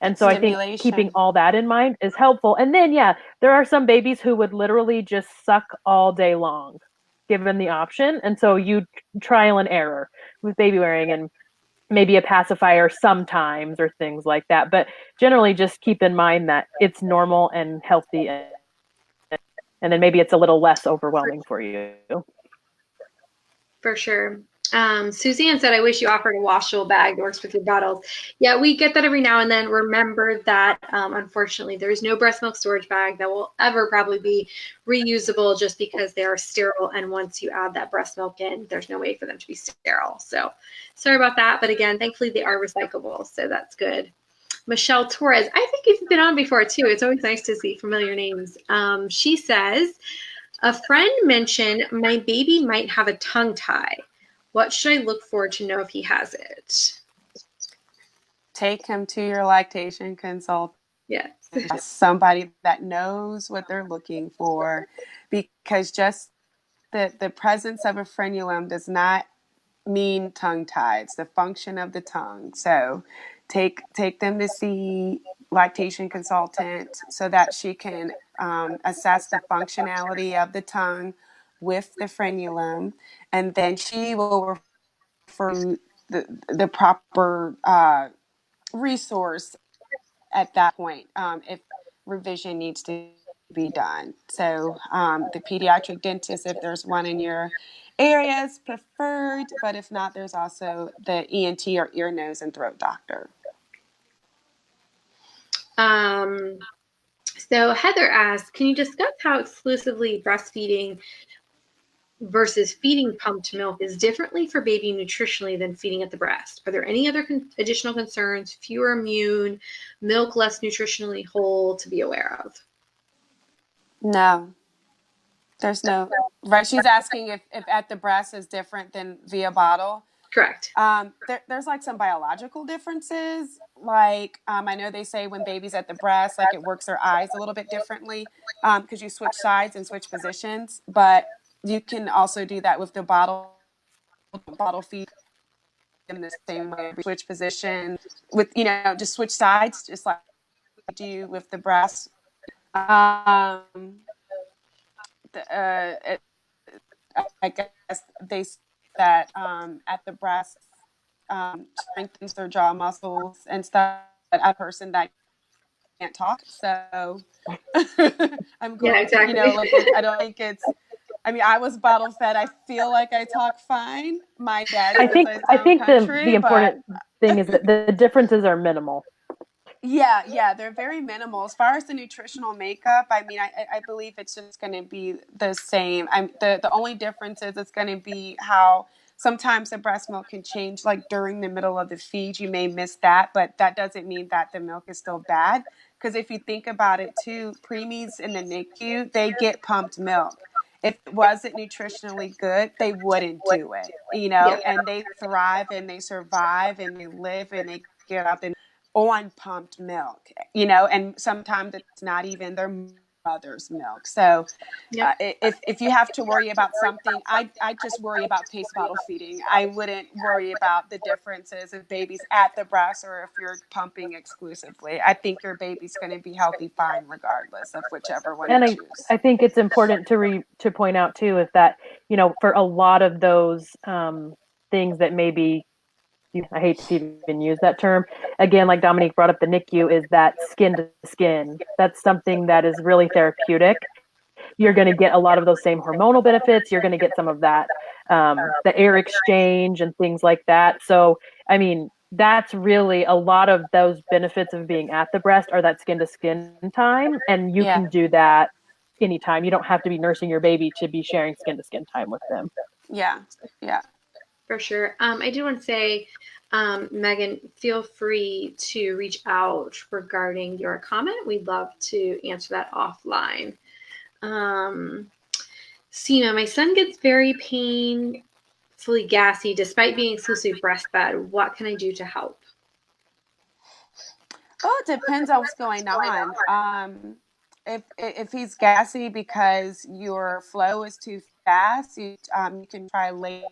And so I think keeping all that in mind is helpful. And then, there are some babies who would literally just suck all day long, given the option. And so you trial and error with baby wearing and maybe a pacifier sometimes or things like that. But generally just keep in mind that it's normal and healthy, and then maybe it's a little less overwhelming for you. For sure. Suzanne said, I wish you offered a washable bag that works with your bottles. Yeah, we get that every now and then. Remember that, unfortunately, there is no breast milk storage bag that will ever probably be reusable just because they are sterile. And once you add that breast milk in, there's no way for them to be sterile. So sorry about that. But again, thankfully, they are recyclable. So that's good. Michelle Torres, I think you've been on before, too. It's always nice to see familiar names. She says, a friend mentioned my baby might have a tongue tie. What should I look for to know if he has it? Take him to your lactation consultant. Yes. Somebody that knows what they're looking for, because just the presence of a frenulum does not mean tongue tie. It's the function of the tongue. So take them to see lactation consultant so that she can assess the functionality of the tongue with the frenulum, and then she will refer the proper resource at that point if revision needs to be done. So the pediatric dentist, if there's one in your area, is preferred, but if not, there's also the ENT or ear, nose, and throat doctor. So Heather asks, can you discuss how exclusively breastfeeding versus feeding pumped milk is differently for baby nutritionally than feeding at the breast. Are there any other additional concerns, fewer immune, milk less nutritionally whole to be aware of? No, there's no, right. She's asking if at the breast is different than via bottle. Correct. There's like some biological differences. Like, I know they say when baby's at the breast, like it works their eyes a little bit differently, because you switch sides and switch positions, but you can also do that with the bottle feed in the same way. Switch position with, just switch sides, just like you do with the breast. I guess they say that at the breast strengthens their jaw muscles and stuff. But a person that can't talk, so I'm going. Yeah, exactly. Like I don't think it's. I mean, I was bottle fed. I feel like I talk fine. My dad. I think country, the important thing is that the differences are minimal. Yeah, they're very minimal. As far as the nutritional makeup, I mean, I believe it's just going to be the same. The only difference is it's going to be how sometimes the breast milk can change, like during the middle of the feed. You may miss that, but that doesn't mean that the milk is still bad. Because if you think about it too, preemies in the NICU, they get pumped milk. If it wasn't nutritionally good, they wouldn't do it, Yeah. and they thrive and they survive and they live and they get up and on pumped milk, and sometimes it's not even their mother's milk. So Yep. if you have to worry about something, I just worry about pace bottle feeding. I wouldn't worry about the differences of babies at the breast or if you're pumping exclusively. I think your baby's going to be healthy fine regardless of whichever one And you choose. I think it's important to point out too is that, for a lot of those things that maybe, I hate to even use that term again, like Dominique brought up, the NICU is that skin to skin. That's something that is really therapeutic. You're going to get a lot of those same hormonal benefits. You're going to get some of that, the air exchange and things like that. So, I mean, that's really a lot of those benefits of being at the breast are that skin to skin time. And you can do that anytime. You don't have to be nursing your baby to be sharing skin to skin time with them. Yeah. For sure. I do want to say, Megan, feel free to reach out regarding your comment. We'd love to answer that offline. Seema, my son gets very painfully gassy despite being exclusively breastfed. What can I do to help? Oh, it depends on what's going on. If he's gassy because your flow is too fast, you can try lay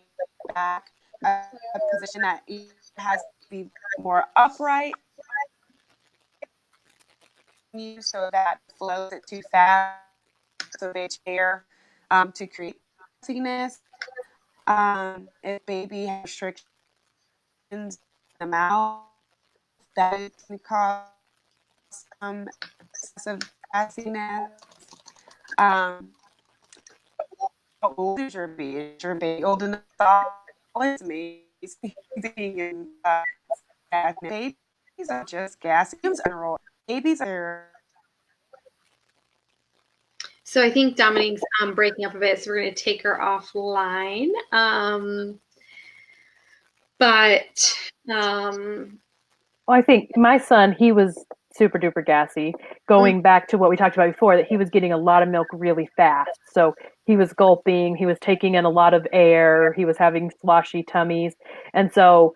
back a position that has to be more upright, so that flows it too fast. So they chair to create gassiness. If baby has restrictions in the mouth, that can cause excessive gassiness. How old is your baby? Is your baby old enough as me? Sneezing and babies are just gassy. Babies are. So I think Dominique's breaking up a bit, so we're going to take her offline. Well, I think my son, he was super duper gassy, going back to what we talked about before, that he was getting a lot of milk really fast. So he was gulping, he was taking in a lot of air, he was having sloshy tummies. And so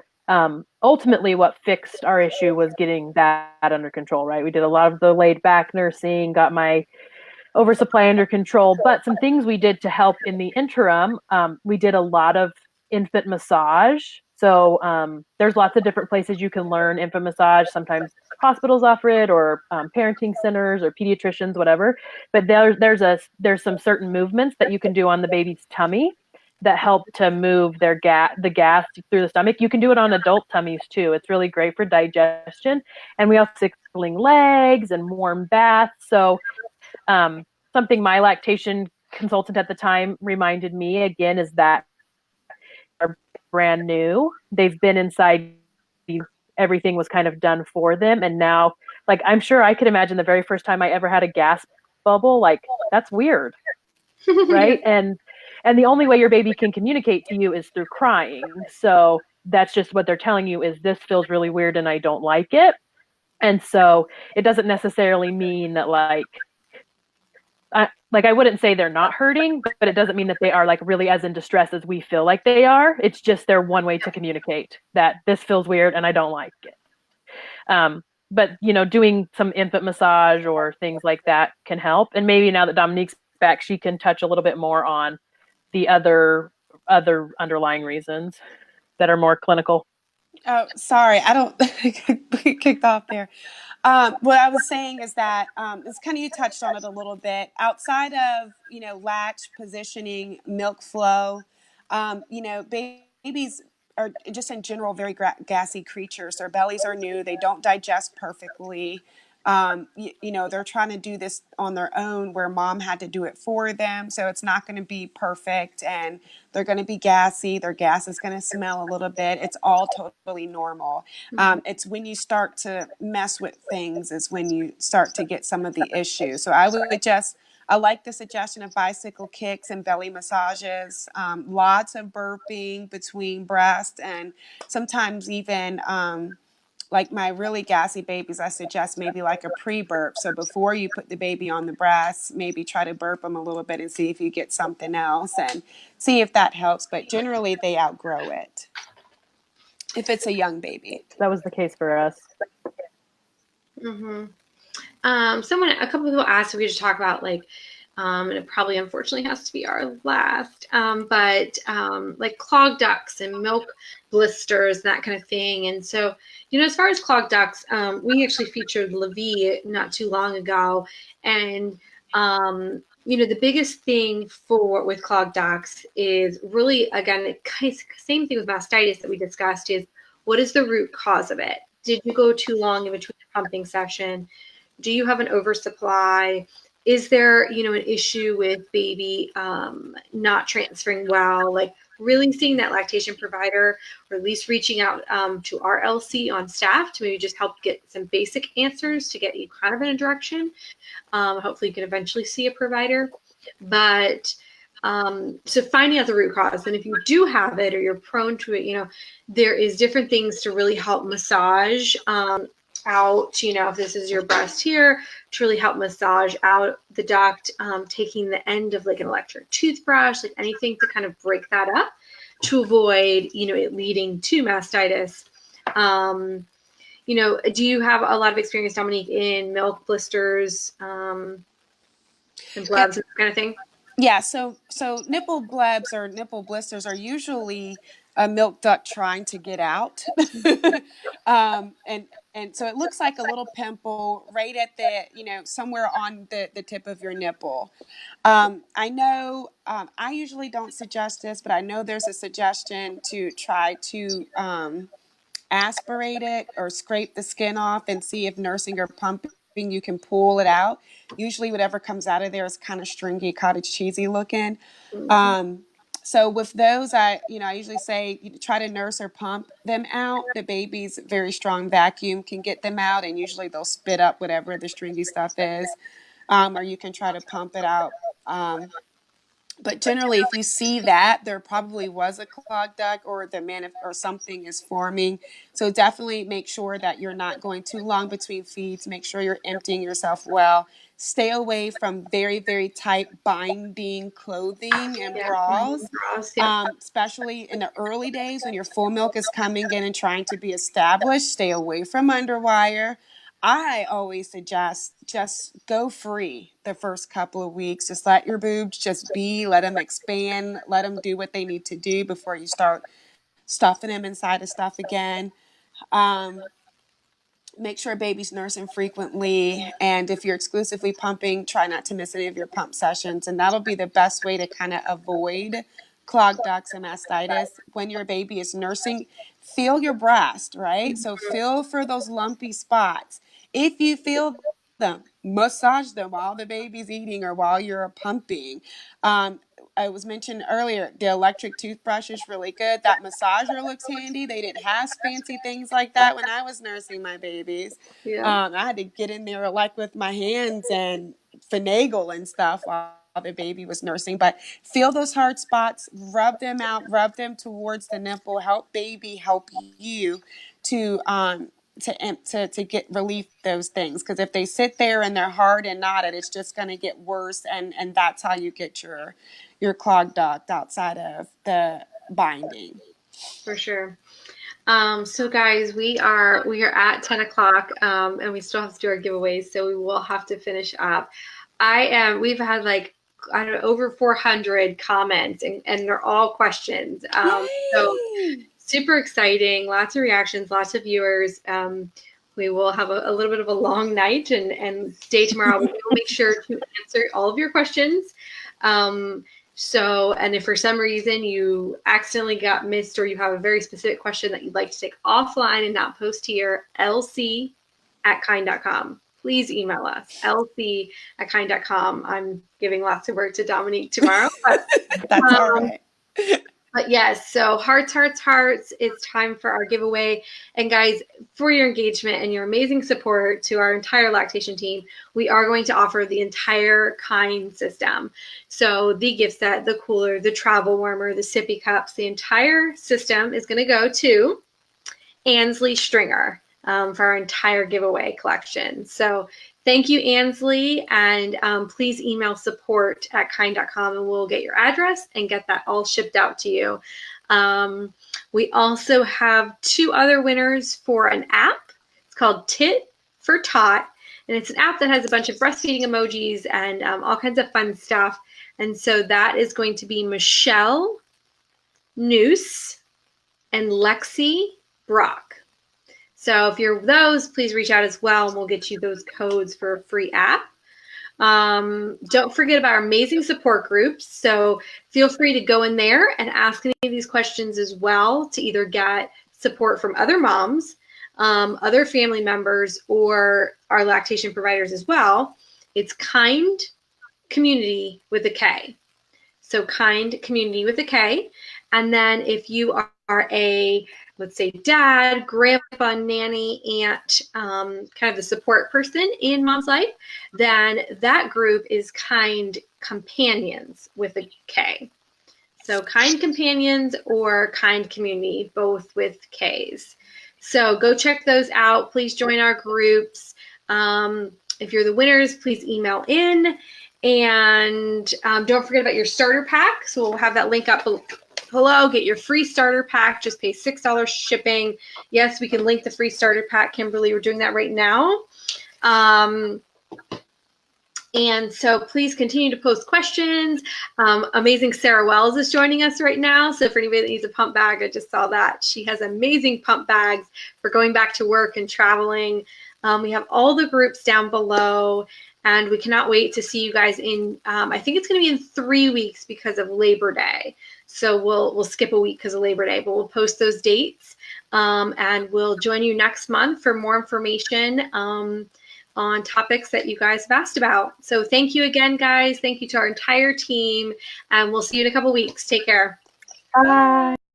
ultimately what fixed our issue was getting that under control, right? We did a lot of the laid back nursing, got my oversupply under control, but some things we did to help in the interim, we did a lot of infant massage. So there's lots of different places you can learn infant massage. Sometimes hospitals offer it, or parenting centers, or pediatricians, whatever. But there's some certain movements that you can do on the baby's tummy that help to move the gas through the stomach. You can do it on adult tummies too. It's really great for digestion. And we also tickling legs and warm baths. So something my lactation consultant at the time reminded me again is that are brand new. They've been inside, everything was kind of done for them. And now, like, I'm sure I could imagine the very first time I ever had a gas bubble, like, that's weird. Right. And And the only way your baby can communicate to you is through crying. So that's just what they're telling you is this feels really weird and I don't like it. And so it doesn't necessarily mean that I wouldn't say they're not hurting, but it doesn't mean that they are like really as in distress as we feel like they are. It's just their one way to communicate that this feels weird and I don't like it. But doing some infant massage or things like that can help. And maybe now that Dominique's back, she can touch a little bit more on the other underlying reasons that are more clinical. Oh, sorry, I don't get kicked off there. What I was saying is that it's kind of, you touched on it a little bit. Outside of latch positioning, milk flow, babies are just in general very gassy creatures. Their bellies are new. They don't digest perfectly. They're trying to do this on their own where mom had to do it for them. So it's not going to be perfect and they're going to be gassy. Their gas is going to smell a little bit. It's all totally normal. It's when you start to mess with things is when you start to get some of the issues. So I like the suggestion of bicycle kicks and belly massages, lots of burping between breast, and sometimes even like my really gassy babies, I suggest maybe like a pre-burp. So before you put the baby on the breast, maybe try to burp them a little bit and see if you get something else and see if that helps. But generally they outgrow it if it's a young baby. That was the case for us. Mm-hmm. A couple people asked if we could talk about and it probably unfortunately has to be our last, but like clogged ducts and milk blisters and that kind of thing. And so, as far as clogged ducts, we actually featured LaVie not too long ago. And, the biggest thing with clogged ducts is really, again, same thing with mastitis that we discussed is what is the root cause of it? Did you go too long in between the pumping session? Do you have an oversupply? Is there, an issue with baby not transferring well? Like really seeing that lactation provider, or at least reaching out to our LC on staff to maybe just help get some basic answers to get you kind of in a direction. Hopefully you can eventually see a provider. But so finding out the root cause, and if you do have it or you're prone to it, there is different things to really help massage out, if this is your breast here, to really help massage out the duct, taking the end of like an electric toothbrush, like anything to kind of break that up to avoid, it leading to mastitis. Do you have a lot of experience, Dominique, in milk blisters and blebs and that kind of thing? Yeah, so nipple blebs or nipple blisters are usually a milk duct trying to get out. And so it looks like a little pimple right at the, somewhere on the tip of your nipple. I know I usually don't suggest this, but I know there's a suggestion to try to aspirate it or scrape the skin off and see if nursing or pumping you can pull it out. Usually whatever comes out of there is kind of stringy, cottage cheesy looking. So with those, I usually say you try to nurse or pump them out. The baby's very strong vacuum can get them out, and usually they'll spit up whatever the stringy stuff is. Or you can try to pump it out. But generally, if you see that, there probably was a clogged duct or or something is forming. So definitely make sure that you're not going too long between feeds. Make sure you're emptying yourself well. Stay away from very, very tight binding clothing and bras, especially in the early days when your full milk is coming in and trying to be established. Stay away from underwire. I always suggest just go free the first couple of weeks. Just let your boobs just be, let them expand, let them do what they need to do before you start stuffing them inside of stuff again. Make sure baby's nursing frequently. And if you're exclusively pumping, try not to miss any of your pump sessions. And that'll be the best way to kind of avoid clogged ducts and mastitis. When your baby is nursing, feel your breast, right? So feel for those lumpy spots. If you feel them, massage them while the baby's eating or while you're pumping. I was mentioned earlier, the electric toothbrush is really good. That massager looks handy. They didn't have fancy things like that when I was nursing my babies. I had to get in there like with my hands and finagle and stuff while the baby was nursing. But feel those hard spots, rub them out, rub them towards the nipple, help baby, help you to get relief those things, because if they sit there and they're hard and knotted, it's just going to get worse, and that's how you get your clog duct outside of the binding. For sure. So guys, we are at 10 o'clock, and we still have to do our giveaways, so we will have to finish up. We've had like, I don't know, over 400 comments, and they're all questions. So super exciting, lots of reactions, lots of viewers. We will have a little bit of a long night and day tomorrow. We will make sure to answer all of your questions. And if for some reason you accidentally got missed, or you have a very specific question that you'd like to take offline and not post here, lc@kind.com. Please email us, lc@kind.com. I'm giving lots of work to Dominique tomorrow. But, that's all right. But yes, so hearts, it's time for our giveaway. And guys, for your engagement and your amazing support to our entire lactation team, we are going to offer the entire Kind system. So the gift set, the cooler, the travel warmer, the sippy cups, the entire system is going to go to Ansley Stringer for our entire giveaway collection. So thank you, Ansley, and please email support@kind.com, and we'll get your address and get that all shipped out to you. We also have 2 other winners for an app. It's called Tit for Tot, and it's an app that has a bunch of breastfeeding emojis and all kinds of fun stuff. And so that is going to be Michelle Noose and Lexi Brock. So if you're those, please reach out as well, and we'll get you those codes for a free app. Don't forget about our amazing support groups. So feel free to go in there and ask any of these questions as well, to either get support from other moms, other family members, or our lactation providers as well. It's Kind Community with a K. So Kind Community with a K. And then if you are a, let's say, dad, grandpa, nanny, aunt, kind of the support person in mom's life, then that group is Kind Companions with a K. So Kind Companions or Kind Community, both with Ks. So go check those out. Please join our groups. If you're the winners, please email in. And don't forget about your starter pack. So we'll have that link up below. Get your free starter pack. Just pay $6 shipping. Yes, we can link the free starter pack, Kimberly. We're doing that right now. And so please continue to post questions. Amazing Sarah Wells is joining us right now. So for anybody that needs a pump bag, I just saw that. She has amazing pump bags for going back to work and traveling. We have all the groups down below. And we cannot wait to see you guys in, I think it's going to be in 3 weeks because of Labor Day. So we'll skip a week because of Labor Day, but we'll post those dates. And we'll join you next month for more information on topics that you guys have asked about. So thank you again, guys. Thank you to our entire team. And we'll see you in a couple weeks. Take care. Bye.